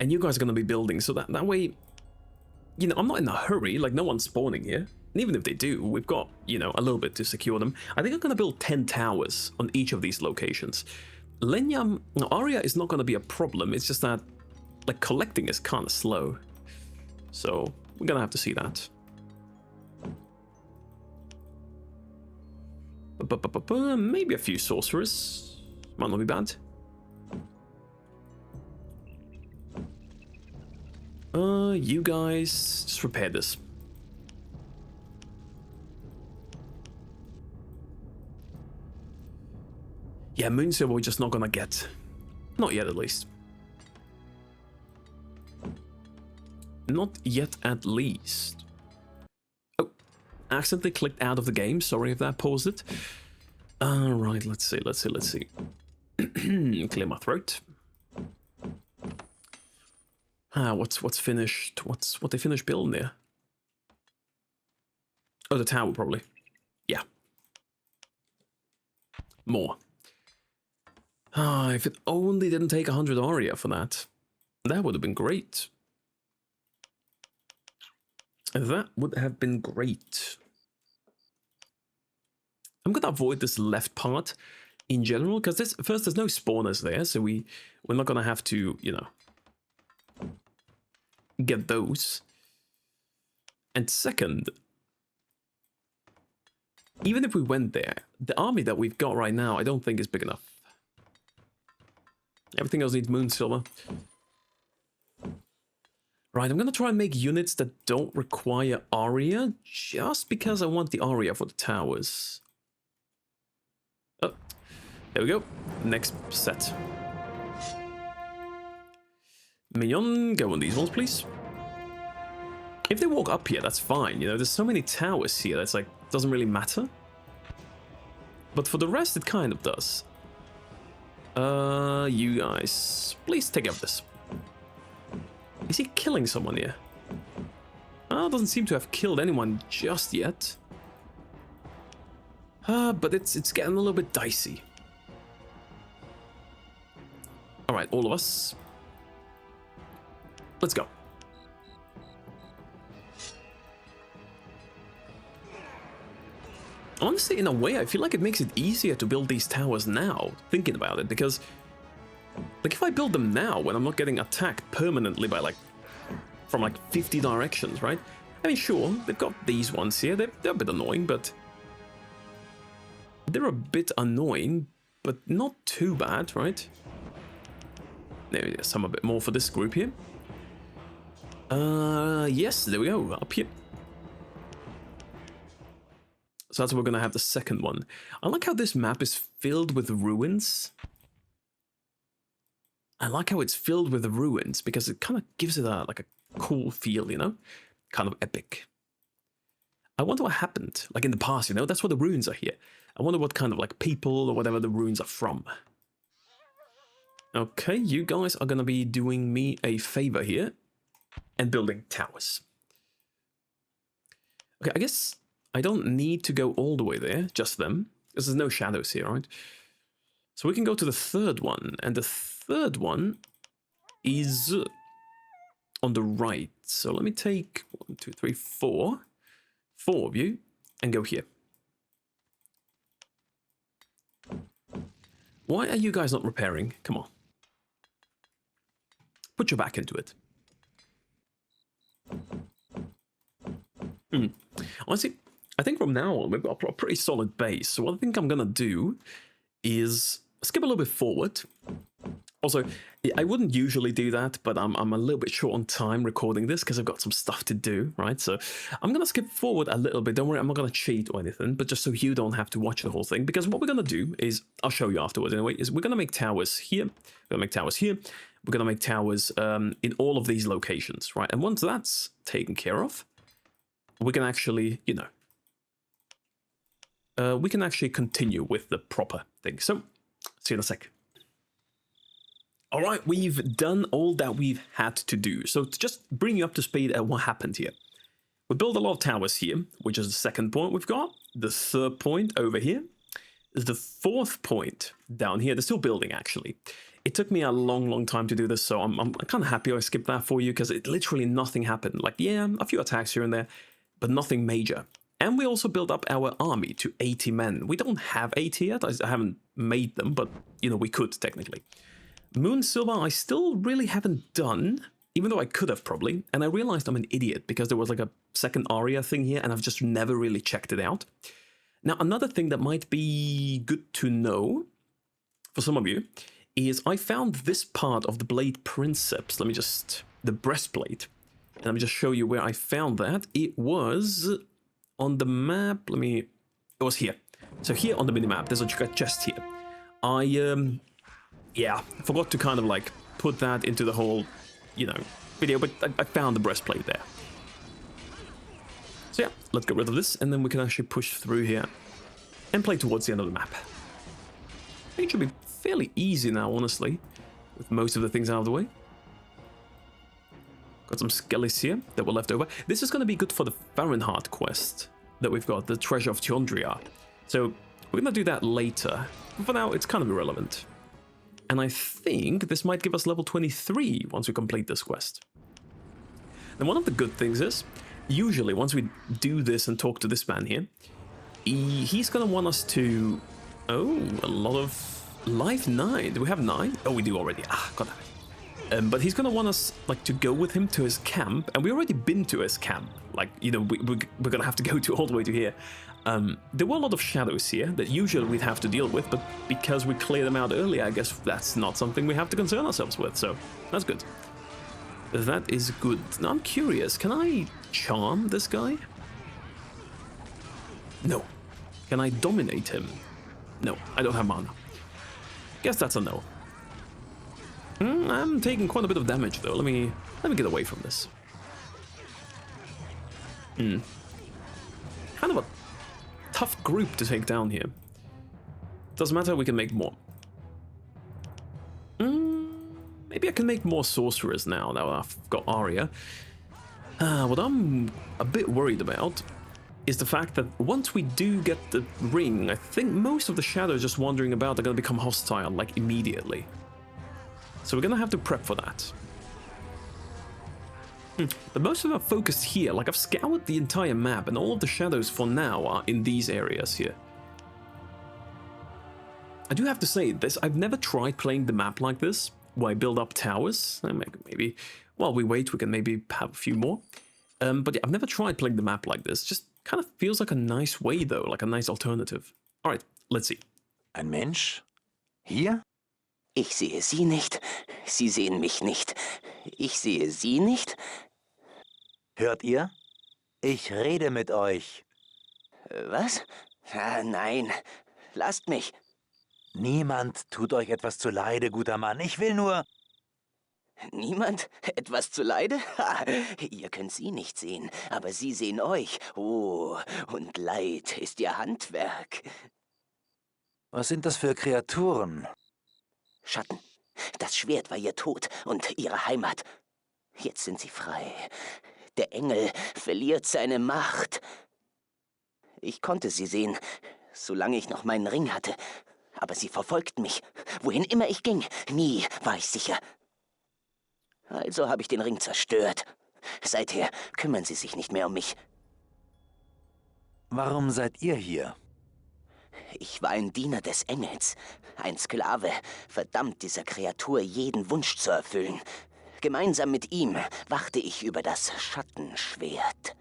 Speaker 1: And you guys are going to be building, so that way, you know, I'm not in a hurry, like no one's spawning here. And even if they do, we've got, you know, a little bit to secure them. I think I'm going to build 10 towers on each of these locations. Lenyam, Aria is not going to be a problem, it's just that, like, collecting is kind of slow. So, we're going to have to see that. Maybe a few sorcerers. Might not be bad. You guys just repair this. Yeah, Moon Silver we're just not gonna get. Not yet, at least. Not yet, at least. Oh, accidentally clicked out of the game. Sorry if that paused it. Right, let's see. Clear my throat. What's finished? What they finished building there? Oh, the tower probably. Yeah. More. If it only didn't take 100 Aria for that. That would have been great. That would have been great. I'm gonna avoid this left part in general, because there's no spawners there, so we're not gonna have to, you know, get those. And second, even if we went there, the army that we've got right now I don't think is big enough. Everything else needs Moon Silver. Right, I'm gonna try and make units that don't require Aria, just because I want the Aria for the towers. Oh, there we go. Next set. Mignon, go on these ones, please. If they walk up here, that's fine. You know, there's so many towers here that's like, doesn't really matter. But for the rest, it kind of does. You guys, please take care of this. Is he killing someone here? Doesn't seem to have killed anyone just yet. But it's getting a little bit dicey. Alright, all of us. Let's go. Honestly, in a way, I feel like it makes it easier to build these towers now, thinking about it, because, like, if I build them now, when I'm not getting attacked permanently by, like, from, like, 50 directions, right? I mean, sure, they've got these ones here, they're a bit annoying, but... They're a bit annoying, but not too bad, right? Maybe some a bit more for this group here. Yes, there we go, up here. So that's where we're gonna have the second one. I like how this map is filled with ruins. I like how it's filled with ruins because it kind of gives it a cool feel, you know? Kind of epic. I wonder what happened, like in the past, you know? That's why the ruins are here. I wonder what kind of like people or whatever the ruins are from. Okay, you guys are gonna be doing me a favor here and building towers. Okay, I guess I don't need to go all the way there, just them, because there's no shadows here, right? So we can go to the third one, and the third one is on the right. So let me take 1, 2, 3, 4 of you and go here. Why are you guys not repairing? Come on. Put your back into it. Honestly, I think from now on, we've got a pretty solid base. So what I think I'm going to do is skip a little bit forward. Also, I wouldn't usually do that, but I'm a little bit short on time recording this because I've got some stuff to do, right? So I'm going to skip forward a little bit. Don't worry, I'm not going to cheat or anything, but just so you don't have to watch the whole thing. Because what we're going to do is, I'll show you afterwards anyway, is we're going to make towers here. We're going to make towers here. We're going to make towers in all of these locations, right? And once that's taken care of, we can actually, you know, we can actually continue with the proper thing. So, see you in a sec. All right, we've done all that we've had to do. So to just bring you up to speed at what happened here. We built a lot of towers here, which is the second point we've got. The third point over here. The fourth point down here. They're still building, actually. It took me a long time to do this, so I'm kind of happy I skipped that for you, because it literally nothing happened. Like, yeah, a few attacks here and there, but nothing major. And we also built up our army to 80 men. We don't have 80 yet. I haven't made them, but, you know, we could, technically. Moon Silver, I still really haven't done, even though I could have probably. And I realized I'm an idiot because there was like a second aria thing here and I've just never really checked it out. Now, another thing that might be good to know for some of you is I found this part of the blade princeps. Let me just, the breastplate. And let me just show you where I found that. It was on the map. It was here. So here on the minimap, there's a chest here. Yeah, I forgot to kind of like put that into the whole, you know, video, but I found the breastplate there. So yeah, let's get rid of this, and then we can actually push through here and play towards the end of the map. I think it should be fairly easy now, honestly, with most of the things out of the way. Got some skellies here that were left over. This is going to be good for the Fahrenheit quest that we've got, the Treasure of Tiondria. So we're going to do that later. But for now, it's kind of irrelevant. And I think this might give us level 23 once we complete this quest. And one of the good things is, usually once we do this and talk to this man here, he's going to want us to... Oh, a lot of... Life 9. Do we have 9? Oh, we do already. Ah, got that. But he's going to want us like to go with him to his camp. And we already been to his camp. Like, you know, we're going to have to go all the way to here. There were a lot of shadows here that usually we'd have to deal with, but because we cleared them out earlier, I guess that's not something we have to concern ourselves with, so that's good. That is good. Now I'm curious, can I charm this guy? No. Can I dominate him? No, I don't have mana. Guess that's a no. I'm taking quite a bit of damage though. Let me get away from this. Kind of a tough group to take down here. Doesn't matter, we can make more. Maybe I can make more sorcerers now that I've got Arya. What I'm a bit worried about is the fact that once we do get the ring, I think most of the shadows just wandering about are going to become hostile, like, immediately. So we're going to have to prep for that. But most of them are focused here. Like, I've scoured the entire map, and all of the shadows for now are in these areas here. I do have to say this, I've never tried playing the map like this, where I build up towers. Maybe while we wait, we can maybe have a few more. But yeah, I've never tried playing the map like this. Just kind of feels like a nice way, though, like a nice alternative. All right, let's see.
Speaker 4: Ein Mensch? Hier?
Speaker 5: Ich sehe Sie nicht, Sie sehen mich nicht. Ich sehe Sie nicht.
Speaker 4: Hört ihr? Ich rede mit euch.
Speaker 5: Was? Nein, lasst mich.
Speaker 4: Niemand tut euch etwas zuleide, guter Mann. Ich will nur...
Speaker 5: Niemand? Etwas zuleide? Ha, ihr könnt Sie nicht sehen, aber Sie sehen euch. Oh, und Leid ist Ihr Handwerk.
Speaker 4: Was sind das für Kreaturen?
Speaker 5: Schatten. Das Schwert war Ihr Tod und Ihre Heimat. Jetzt sind Sie frei. Der Engel verliert seine Macht. Ich konnte Sie sehen, solange ich noch meinen Ring hatte. Aber sie verfolgten mich. Wohin immer ich ging, nie war ich sicher. Also habe ich den Ring zerstört. Seither kümmern sie sich nicht mehr um mich.
Speaker 4: Warum seid ihr hier?
Speaker 5: Ich war ein Diener des Engels, ein Sklave, verdammt dieser Kreatur jeden Wunsch zu erfüllen. Gemeinsam mit ihm wachte ich über das Schattenschwert.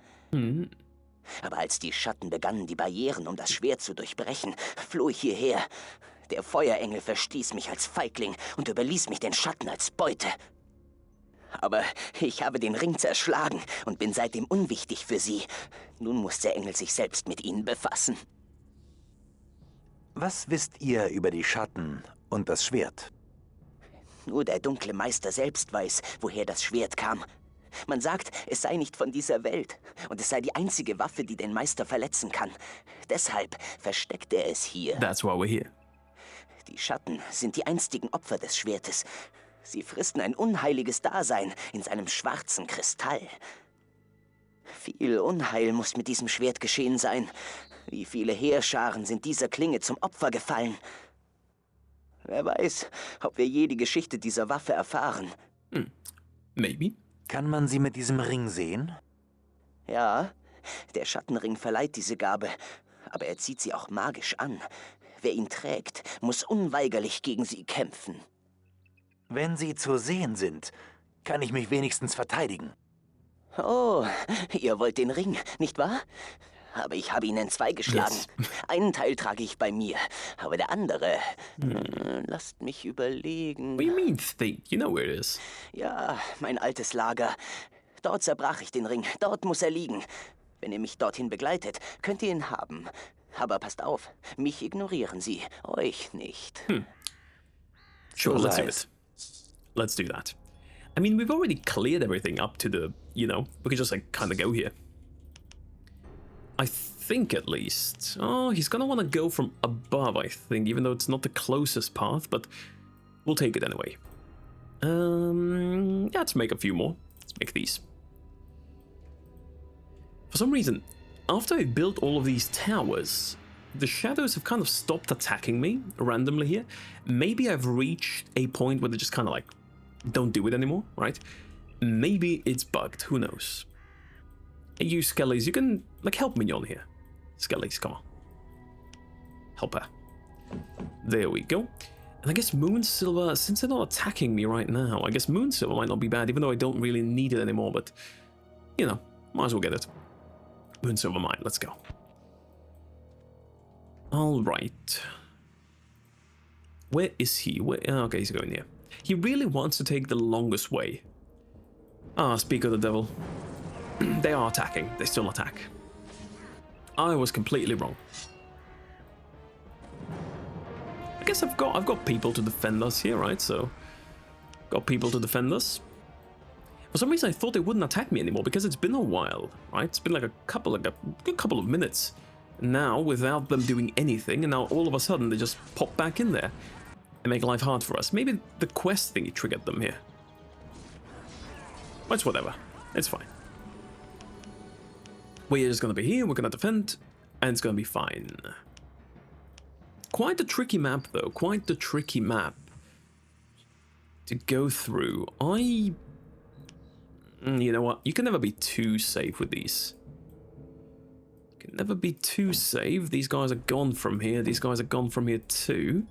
Speaker 5: Aber als die Schatten begannen, die Barrieren um das Schwert zu durchbrechen, floh ich hierher. Der Feuerengel verstieß mich als Feigling und überließ mich den Schatten als Beute. Aber ich habe den Ring zerschlagen und bin seitdem unwichtig für sie. Nun muss der Engel sich selbst mit ihnen befassen.
Speaker 4: Was wisst ihr über die Schatten und das Schwert?
Speaker 5: Nur der dunkle Meister selbst weiß, woher das Schwert kam. Man sagt, es sei nicht von dieser Welt und es sei die einzige Waffe, die den Meister verletzen kann. Deshalb versteckt er es hier.
Speaker 1: That's why we're here.
Speaker 5: Die Schatten sind die einstigen Opfer des Schwertes. Sie fristen ein unheiliges Dasein in seinem schwarzen Kristall. Viel Unheil muss mit diesem Schwert geschehen sein. Wie viele Heerscharen sind dieser Klinge zum Opfer gefallen? Wer weiß, ob wir je die Geschichte dieser Waffe erfahren.
Speaker 1: Maybe.
Speaker 4: Kann man sie mit diesem Ring sehen?
Speaker 5: Ja, der Schattenring verleiht diese Gabe, aber er zieht sie auch magisch an. Wer ihn trägt, muss unweigerlich gegen sie kämpfen.
Speaker 4: Wenn sie zu sehen sind, kann ich mich wenigstens verteidigen.
Speaker 5: Oh, ihr wollt den Ring, nicht wahr? Aber ich habe ihn in zwei geschlagen.
Speaker 1: Yes.
Speaker 5: Einen Teil trage ich bei mir, aber der andere... lasst mich überlegen.
Speaker 1: What do you mean, think? You know where it is.
Speaker 5: Ja, mein altes Lager. Dort zerbrach ich den Ring. Dort muss er liegen. Wenn ihr mich dorthin begleitet, könnt ihr ihn haben. Aber passt auf, mich ignorieren sie, euch nicht.
Speaker 1: Sure,
Speaker 4: So
Speaker 1: let's do
Speaker 4: nice.
Speaker 1: it. Let's do that. I mean, we've already cleared everything up to the, you know, we can just like kind of go here. I think at least. Oh, he's gonna want to go from above, I think, even though it's not the closest path, but we'll take it anyway. Yeah, let's make a few more. Let's make these. For some reason, after I built all of these towers, the shadows have kind of stopped attacking me randomly here. Maybe I've reached a point where they just kind of like don't do it anymore, right? Maybe it's bugged, who knows? Hey, you Skellies, you can like help me on here. Skellies, come on. Help her. There we go. And I guess Moonsilver, since they're not attacking me right now, I guess Moonsilver might not be bad, even though I don't really need it anymore, but you know, might as well get it. Moonsilver mine, let's go. Alright. Where is he? Where? Okay, he's going here. He really wants to take the longest way. Ah, speak of the devil. They are attacking. They still attack. I was completely wrong. I guess I've got people to defend us here, right? So, got people to defend us. For some reason, I thought they wouldn't attack me anymore because it's been a while, right? It's been like a good couple of minutes now without them doing anything, and now all of a sudden they just pop back in there and make life hard for us. Maybe the quest thingy triggered them here. But it's whatever. It's fine. We're just gonna be here, we're gonna defend, and it's gonna be fine. Quite a tricky map, though. Quite the tricky map to go through. You know what? You can never be too safe with these. You can never be too safe. These guys are gone from here. These guys are gone from here too.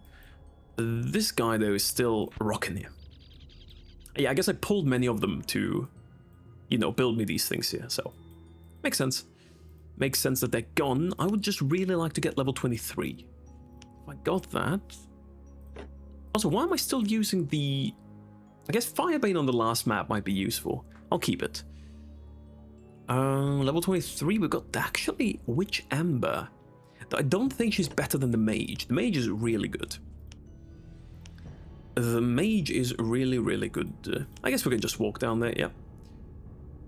Speaker 1: This guy, though, is still rocking here. Yeah, I guess I pulled many of them to, you know, build me these things here, so makes sense. Makes sense that they're gone. I would just really like to get level 23. If I got that... Also, why am I still using the... I guess Firebane on the last map might be useful. I'll keep it. Level 23, we've got actually Witch Amber. I don't think she's better than the Mage. The Mage is really good. The Mage is really, really good. I guess we can just walk down there, yeah.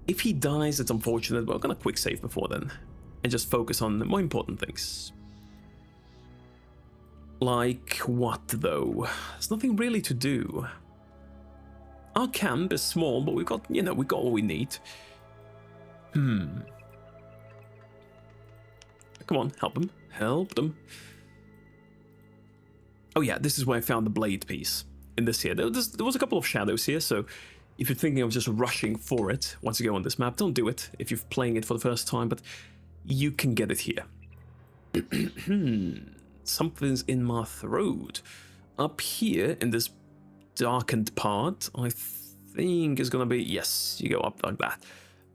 Speaker 1: If he dies, it's unfortunate, but I'm gonna quick save before then. And just focus on the more important things. Like what, though? There's nothing really to do. Our camp is small, but we've got, you know, we got all we need. Come on, help them. Help them. Oh yeah, this is where I found the blade piece. In this here. There was a couple of shadows here, so if you're thinking of just rushing for it once you go on this map, don't do it if you're playing it for the first time, but you can get it here. Something's in my throat. Up here in this darkened part, I think is gonna be, yes, you go up like that.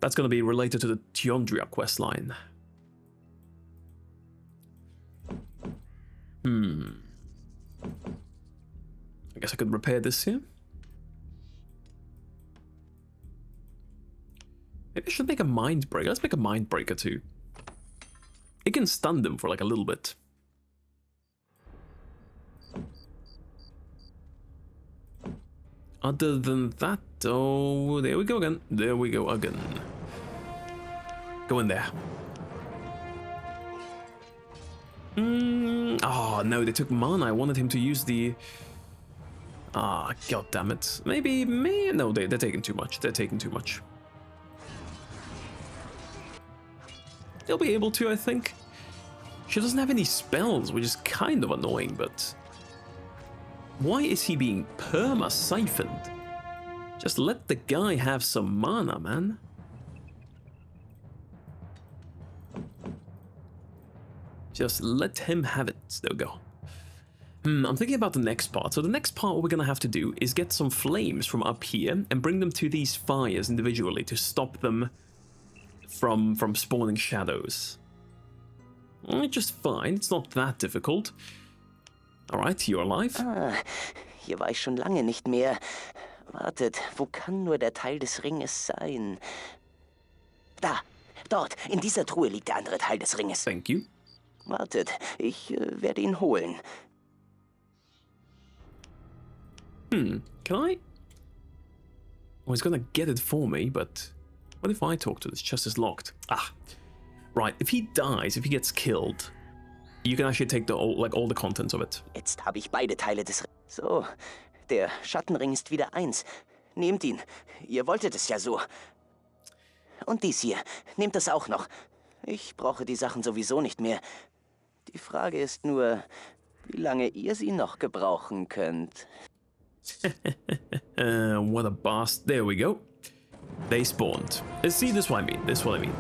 Speaker 1: That's gonna be related to the Tiondria questline. I guess I could repair this here. Maybe I should make a mind breaker. Let's make a mind breaker too. It can stun them for like a little bit. Other than that, oh, there we go again. There we go again. Go in there. Oh, no, they took mana. I wanted him to use the... Ah, god damn it. Maybe... No, they're taking too much. They're taking too much. They'll be able to, I think. She doesn't have any spells, which is kind of annoying, but... Why is he being perma-siphoned? Just let the guy have some mana, man. Just let him have it. There we go. I'm thinking about the next part. So the next part what we're going to have to do is get some flames from up here and bring them to these fires individually to stop them from spawning shadows. Just fine. It's not that difficult. Alright, you're alive.
Speaker 5: Ah, hier war ich schon lange nicht mehr. Wartet, wo kann nur der Teil des Ringes sein? Da, dort, in dieser Truhe liegt der andere Teil des Ringes.
Speaker 1: Thank you.
Speaker 5: Wartet, ich werde ihn holen.
Speaker 1: Can I? Well, he's gonna get it for me, but what if I talk to this? Chest is locked. Ah, right. If he dies, if he gets killed, you can actually take all the contents of it.
Speaker 5: Jetzt habe ich beide Teile des Ringes. So, der Schattenring ist wieder eins. Nehmt ihn. Ihr wolltet es ja so. Und dies hier. Nehmt das auch noch. Ich brauche die Sachen sowieso nicht mehr. Die Frage ist nur, wie lange ihr sie noch gebrauchen könnt.
Speaker 1: What a bastard. There we go. They spawned. See, this is what I mean. This is what I mean.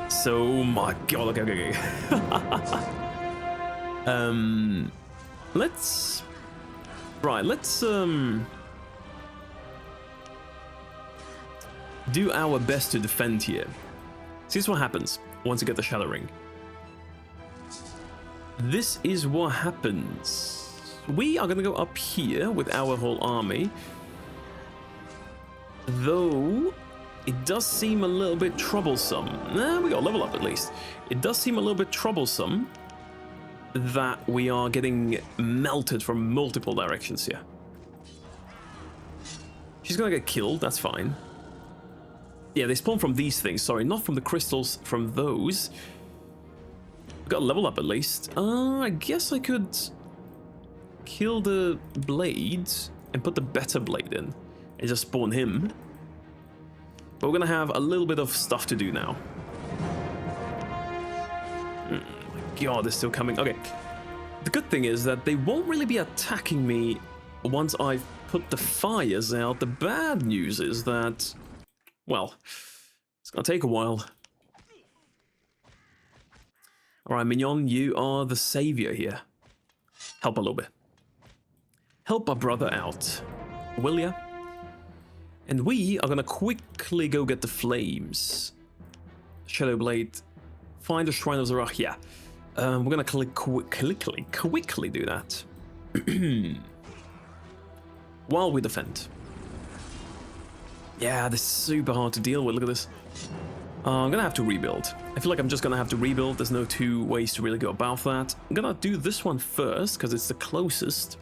Speaker 1: So, my god, okay. Let's do our best to defend here. See, this is what happens once you get the Shadow Ring. This is what happens. We are gonna go up here with our whole army. Though, it does seem a little bit troublesome. Nah, we got level up at least. It does seem a little bit troublesome that we are getting melted from multiple directions here. She's gonna get killed, that's fine. Yeah, they spawn from these things, sorry, not from the crystals, from those. We got level up at least. I guess I could kill the blade and put the better blade in and just spawn him. But we're gonna have a little bit of stuff to do now. My god, they're still coming. Okay. The good thing is that they won't really be attacking me once I've put the fires out. The bad news is that, well, it's gonna take a while. Alright, Mignon, you are the savior here. Help a little bit. Help our brother out. Will ya? And we are gonna quickly go get the flames. Shadowblade. Find the Shrine of Zarach. Yeah. We're gonna quickly do that. While we defend. Yeah, this is super hard to deal with. Look at this. I'm gonna have to rebuild. I feel like I'm just gonna have to rebuild. There's no two ways to really go about that. I'm gonna do this one first, because it's the closest.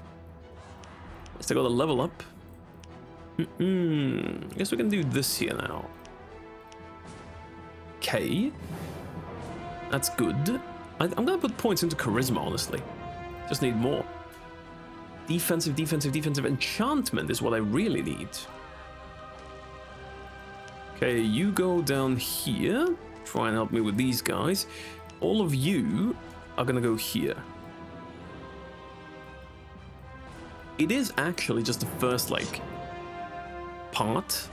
Speaker 1: Let's take all the level up. I guess we can do this here now. Okay. That's good. I'm gonna put points into charisma, honestly. Just need more. Defensive, defensive, defensive. Enchantment is what I really need. Okay, you go down here. Try and help me with these guys. All of you are gonna go here. It is actually just the first, like, part.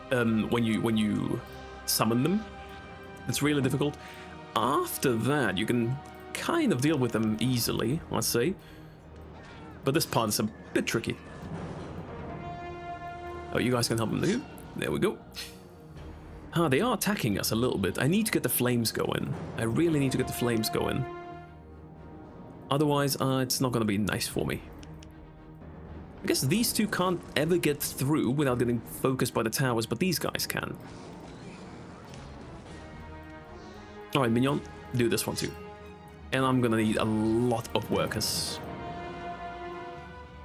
Speaker 1: When you summon them. It's really difficult. After that, you can kind of deal with them easily, let's say. But this part is a bit tricky. Oh, you guys can help them too. There we go. Ah, they are attacking us a little bit. I need to get the flames going. I really need to get the flames going. Otherwise, it's not gonna be nice for me. I guess these two can't ever get through without getting focused by the towers, but these guys can. Alright, Mignon, do this one too. And I'm gonna need a lot of workers.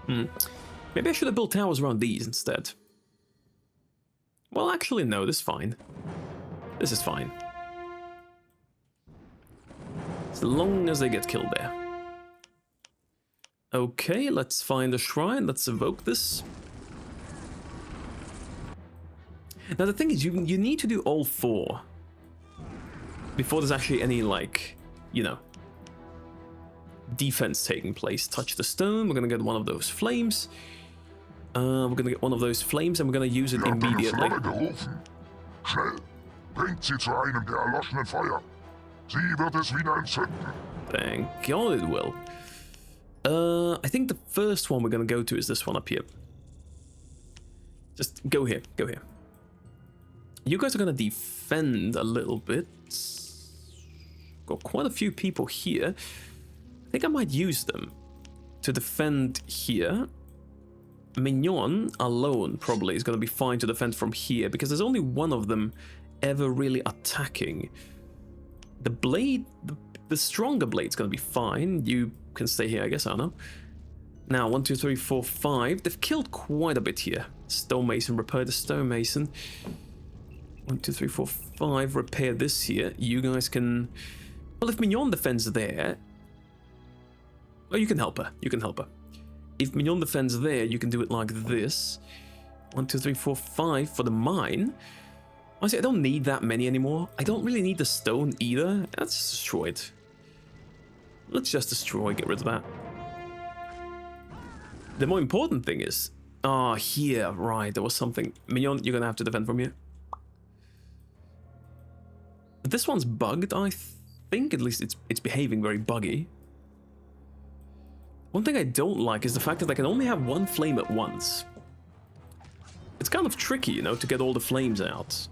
Speaker 1: Maybe I should have built towers around these instead. Well, actually, no, this is fine. This is fine. As long as they get killed there. Okay, let's find a shrine. Let's evoke this. Now, the thing is, you need to do all 4 before there's actually any, like, you know, defense taking place. Touch the stone. We're gonna get one of those flames. We're gonna get one of those flames and we're gonna use it immediately.
Speaker 2: Schnell, bringt sie zu einem der erloschenen Feuer. Sie wird es wieder entzünden.
Speaker 1: Thank God it will. I think the first one we're gonna go to is this one up here. Just go here, go here. You guys are gonna defend a little bit. Got quite a few people here. I think I might use them to defend here. Mignon alone probably is going to be fine to defend from here because there's only one of them ever really attacking. The blade, the stronger blade's going to be fine. You can stay here, I guess. I don't know. Now, 1, 2, 3, 4, 5. They've killed quite a bit here. Stonemason, repair the stonemason. 1, 2, 3, 4, 5. Repair this here. You guys can. Well, if Mignon defends there. Oh, you can help her. You can help her. If Mignon defends there, you can do it like this. 1, 2, 3, 4, 5 for the mine. Honestly, I don't need that many anymore. I don't really need the stone either. Let's just destroy it. Let's just destroy, get rid of that. The more important thing is... Ah, here, right, there was something. Mignon, you're gonna have to defend from here. This one's bugged, I think. At least it's behaving very buggy. One thing I don't like is the fact that I can only have 1 flame at once. It's kind of tricky, you know, to get all the flames out.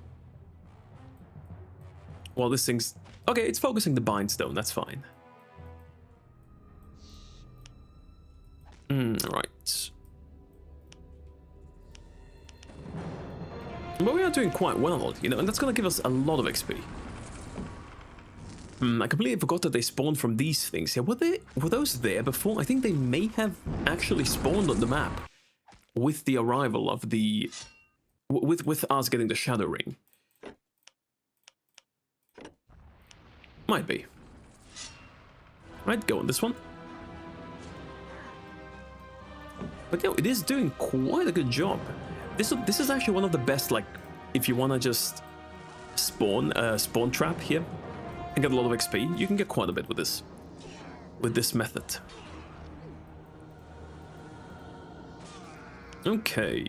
Speaker 1: Well, this thing's... Okay, it's focusing the bindstone, that's fine. Right. But we are doing quite well, you know, and that's gonna give us a lot of XP. I completely forgot that they spawned from these things. Yeah, were those there before? I think they may have actually spawned on the map with the arrival of the... With us getting the Shadow Ring. Might be. Right, go on this one. But yeah, it is doing quite a good job. This is actually one of the best, like, if you want to just spawn trap here and get a lot of XP, you can get quite a bit with this method. Okay.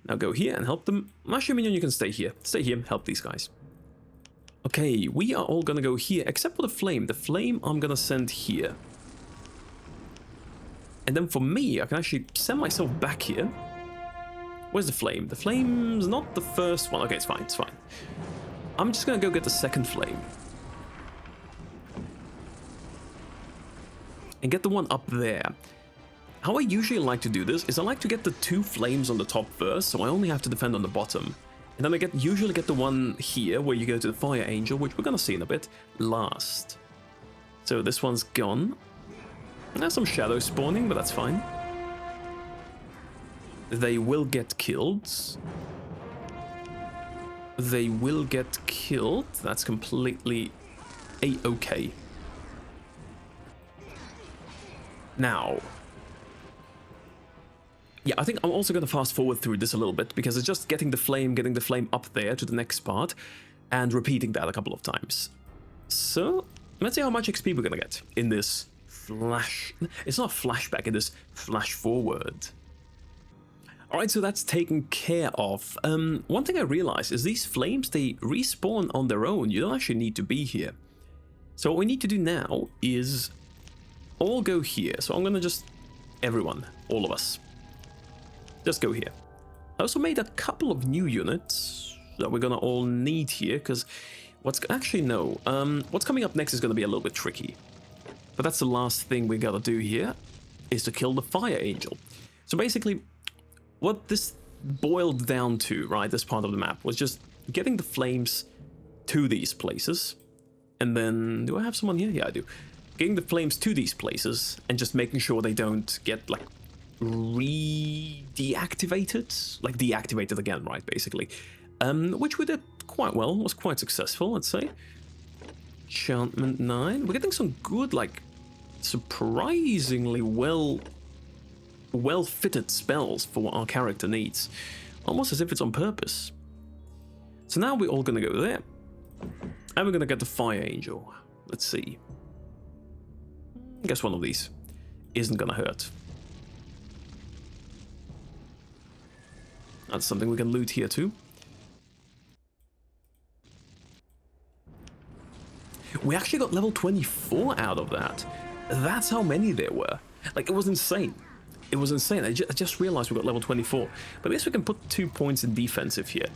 Speaker 1: Now go here and help them. Actually, Minion, you can stay here. Stay here, help these guys. Okay, we are all gonna go here, except for the flame. The flame I'm gonna send here. And then for me, I can actually send myself back here. Where's the flame? The flame's not the first one. Okay, it's fine, it's fine. I'm just gonna go get the second flame. And get the one up there. How I usually like to do this is I like to get the 2 flames on the top first, so I only have to defend on the bottom. And then I usually get the one here, where you go to the Fire Angel, which we're gonna see in a bit, last. So this one's gone. There's some shadows spawning, but that's fine. They will get killed. They will get killed. That's completely a-okay. Now... yeah, I think I'm also going to fast forward through this a little bit, because it's just getting the flame up there to the next part, and repeating that a couple of times. So, let's see how much XP we're going to get in this flash... It's not flashback, in this flash forward. Alright, so that's taken care of. One thing I realized is these flames, they respawn on their own. You don't actually need to be here. So what we need to do now is all go here. So I'm going to just... everyone, all of us. Just go here. I also made a couple of new units that we're gonna all need here, because what's actually no. What's coming up next is gonna be a little bit tricky. But that's the last thing we gotta do here, is to kill the Fire Angel. So basically, what this boiled down to, right, this part of the map, was just getting the flames to these places. And then, do I have someone here? Yeah, I do. Getting the flames to these places and just making sure they don't get, like, deactivated? Like, deactivated again, right, basically. Which we did quite well, was quite successful, let's say. Enchantment 9. We're getting some good, like, surprisingly well-fitted spells for what our character needs. Almost as if it's on purpose. So now we're all gonna go there. And we're gonna get the Fire Angel. Let's see. I guess one of these isn't gonna hurt. That's something we can loot here too. We actually got level 24 out of that. That's how many there were. Like, it was insane. It was insane. I just realized we got level 24. But I guess we can put 2 points in defensive here.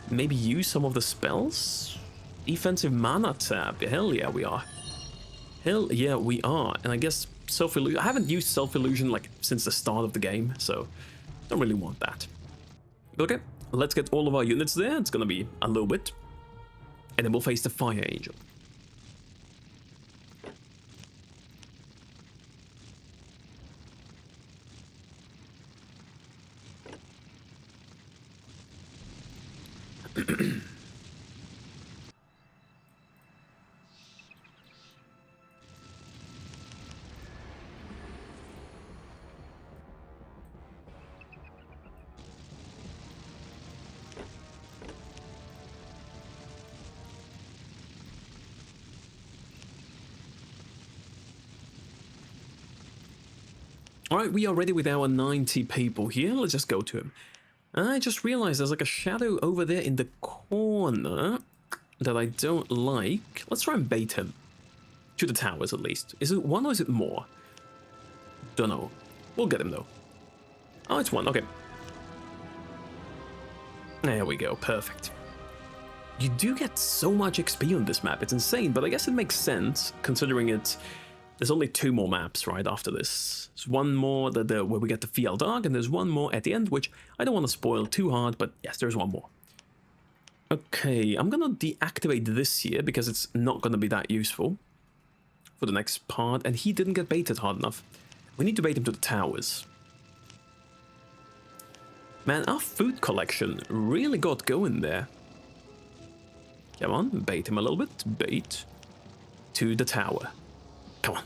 Speaker 1: Maybe use some of the spells? Defensive mana tab. Hell yeah, we are. Hell yeah, we are. And I guess self-illusion. I haven't used self-illusion like since the start of the game, so don't really want that. But okay, let's get all of our units there. It's gonna be a little bit. And then we'll face the Fire Angel. Alright, we are ready with our 90 people here. Let's just go to him. I just realized there's like a shadow over there in the corner that I don't like. Let's try and bait him. To the towers, at least. Is it one or is it more? Don't know. We'll get him, though. Oh, it's one. Okay. There we go. Perfect. You do get so much XP on this map. It's insane, but I guess it makes sense, considering there's only 2 more maps right after this. There's one more where we get the Shal'Dun, and there's one more at the end, which I don't want to spoil too hard, but yes, there's one more. Okay, I'm gonna deactivate this here because it's not gonna be that useful for the next part, and he didn't get baited hard enough. We need to bait him to the towers. Man, our food collection really got going there. Come on, bait him a little bit. Bait to the tower. Come on.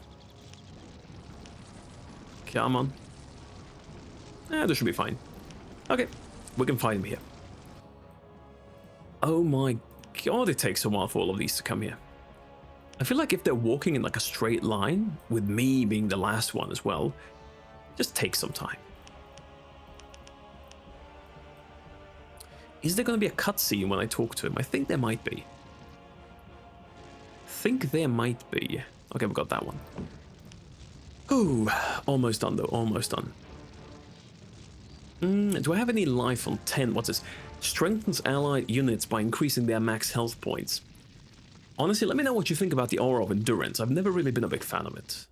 Speaker 1: Come on. This should be fine. Okay, we can find him here. Oh my god, it takes a while for all of these to come here. I feel like if they're walking in like a straight line, with me being the last one as well, just take some time. Is there going to be a cutscene when I talk to him? I think there might be. Okay, we got that one. Oh, almost done though, almost done. Do I have any life on 10? What's this? Strengthens allied units by increasing their max health points. Honestly, let me know what you think about the Aura of Endurance. I've never really been a big fan of it.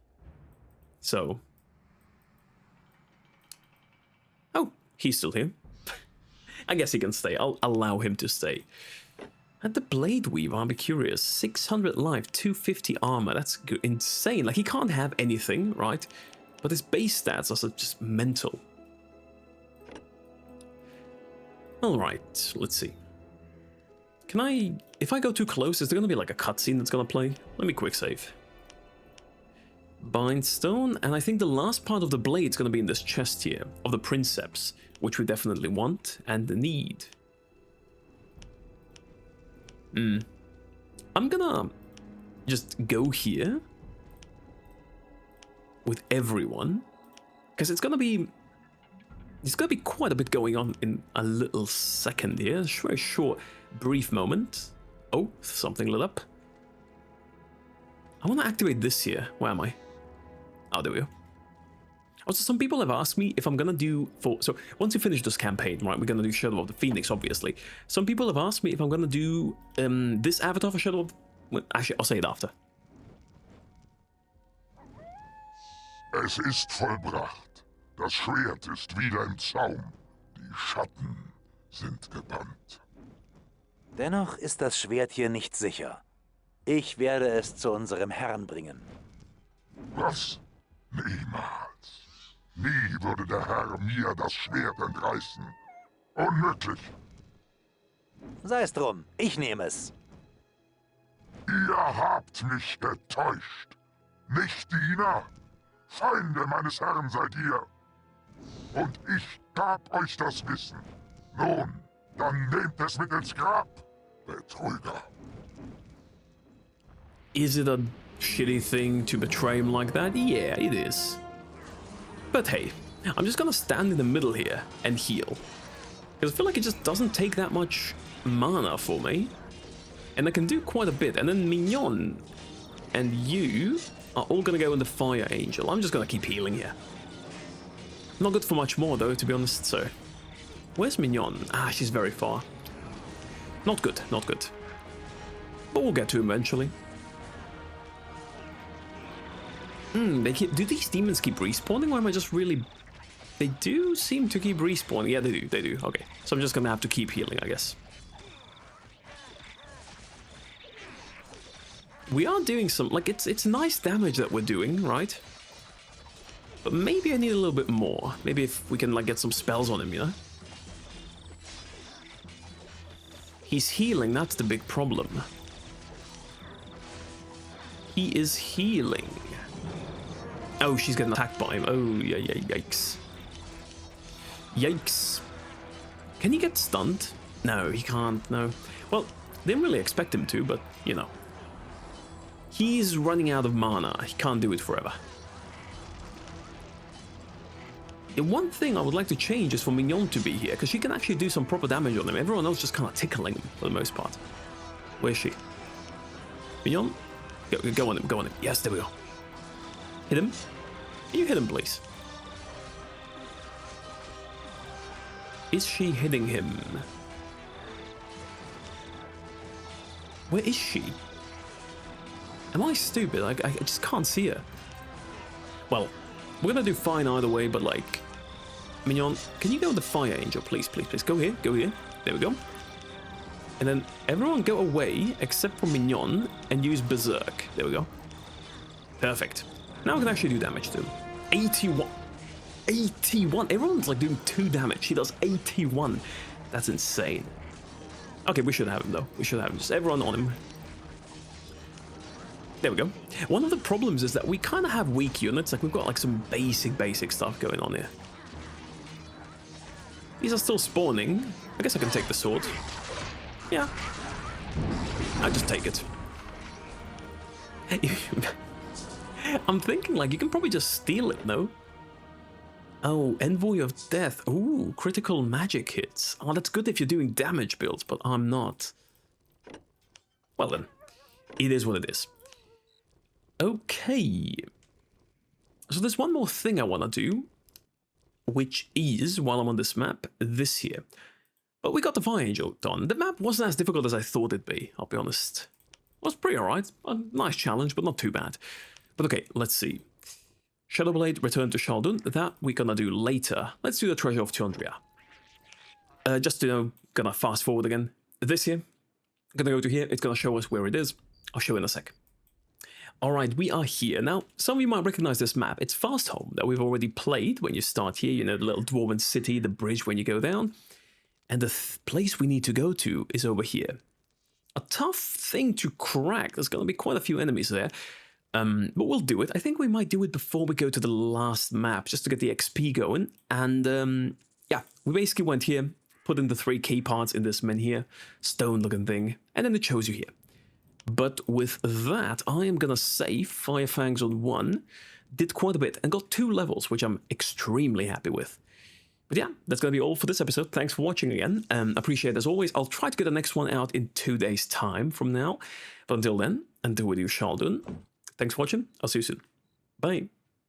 Speaker 1: So. Oh, he's still here. I guess he can stay. I'll allow him to stay. And the Blade Weaver, I'll be curious. 600 life, 250 armor. That's insane. Like, he can't have anything, right? But his base stats are just mental. Alright, let's see. Can I... If I go too close, is there going to be like a cutscene that's going to play? Let me quick save. Bindstone, and I think the last part of the blade is going to be in this chest here, of the Princeps, which we definitely want and need. I'm gonna just go here with everyone, because it's gonna be quite a bit going on in a little second here. Very short, brief moment. Oh, something lit up. I want to activate this here. Where am I? Oh, there we go. Also, some people have asked me if I'm gonna do so once we finish this campaign, right, we're gonna do Shadow of the Phoenix, obviously. Some people have asked me if I'm gonna do this avatar for Shadow of... Well, actually, I'll say it after.
Speaker 2: Es ist vollbracht. Das Schwert ist wieder im Zaum. Die Schatten sind gebannt.
Speaker 4: Dennoch ist das Schwert hier nicht sicher. Ich werde es zu unserem Herrn bringen.
Speaker 2: Was? Niemals. Nie würde der Herr mir das Schwert entreißen. Unmöglich.
Speaker 4: Sei es drum, ich nehme es.
Speaker 2: Ihr habt mich getäuscht. Nicht Diener. Feinde meines Herrn seid ihr. Und ich gab euch das Wissen. Nun, dann nehmt es mit ins Grab, Betrüger.
Speaker 1: Is it a shitty thing to betray him like that? Yeah, it is. But hey, I'm just gonna stand in the middle here and heal. Because I feel like it just doesn't take that much mana for me. And I can do quite a bit. And then Mignon and you are all gonna go in the Fire Angel. I'm just gonna keep healing here. Not good for much more though, to be honest, so... Where's Mignon? Ah, she's very far. Not good, not good. But we'll get to him eventually. Do these demons keep respawning, or am I just really... They do seem to keep respawning. Yeah, they do. Okay, so I'm just gonna have to keep healing, I guess. We are doing some... Like, it's nice damage that we're doing, right? But maybe I need a little bit more. Maybe if we can, like, get some spells on him, you know? He's healing, that's the big problem. He is healing. Oh, she's getting attacked by him. Oh, yeah, yikes. Yikes. Can he get stunned? No, he can't, no. Well, didn't really expect him to, but, you know. He's running out of mana. He can't do it forever. The one thing I would like to change is for Mignon to be here, because she can actually do some proper damage on him. Everyone else just kind of tickling him, for the most part. Where's she? Mignon? Go on him, go on him. Yes, there we go. Hit him. Can you hit him, please? Is she hitting him? Where is she? Am I stupid? I just can't see her. Well, we're gonna do fine either way, but like... Mignon, can you go with the Fire Angel, please, please, please? Go here, go here. There we go. And then everyone go away, except for Mignon, and use Berserk. There we go. Perfect. Now I can actually do damage to him. 81. 81. Everyone's like doing 2 damage. He does 81. That's insane. Okay, we should have him though. We should have him. Just everyone on him. There we go. One of the problems is that we kind of have weak units. Like, we've got like some basic stuff going on here. These are still spawning. I guess I can take the sword. Yeah. I just take it. I'm thinking like you can probably just steal it, no? Oh, Envoy of Death. Ooh, critical magic hits. Oh, that's good if you're doing damage builds, but I'm not. Well then, it is what it is. Okay. So there's one more thing I want to do, which is, while I'm on this map, this here. But we got the Fire Angel done. The map wasn't as difficult as I thought it'd be, I'll be honest. It was pretty alright. A nice challenge, but not too bad. But okay, let's see. Shadowblade, Return to Shal'Dun. That we're gonna do later. Let's do the Treasure of Tundra. Just, you know, gonna fast forward again. This here, gonna go to here. It's gonna show us where it is. I'll show you in a sec. Alright, we are here. Now, some of you might recognize this map. It's Fast Home that we've already played when you start here. You know, the little dwarven city, the bridge when you go down. And the place we need to go to is over here. A tough thing to crack. There's going to be quite a few enemies there. But we'll do it. I think we might do it before we go to the last map, just to get the XP going. And yeah, we basically went here, put in the 3 key parts in this menhir, stone-looking thing, and then it shows you here. But with that, I am going to say Firefangs on 1, did quite a bit, and got 2 levels, which I'm extremely happy with. But yeah, that's going to be all for this episode. Thanks for watching again. Appreciate it as always. I'll try to get the next one out in 2 days' time from now. But until then, until with you, Shal'Dun. Thanks for watching. I'll see you soon. Bye.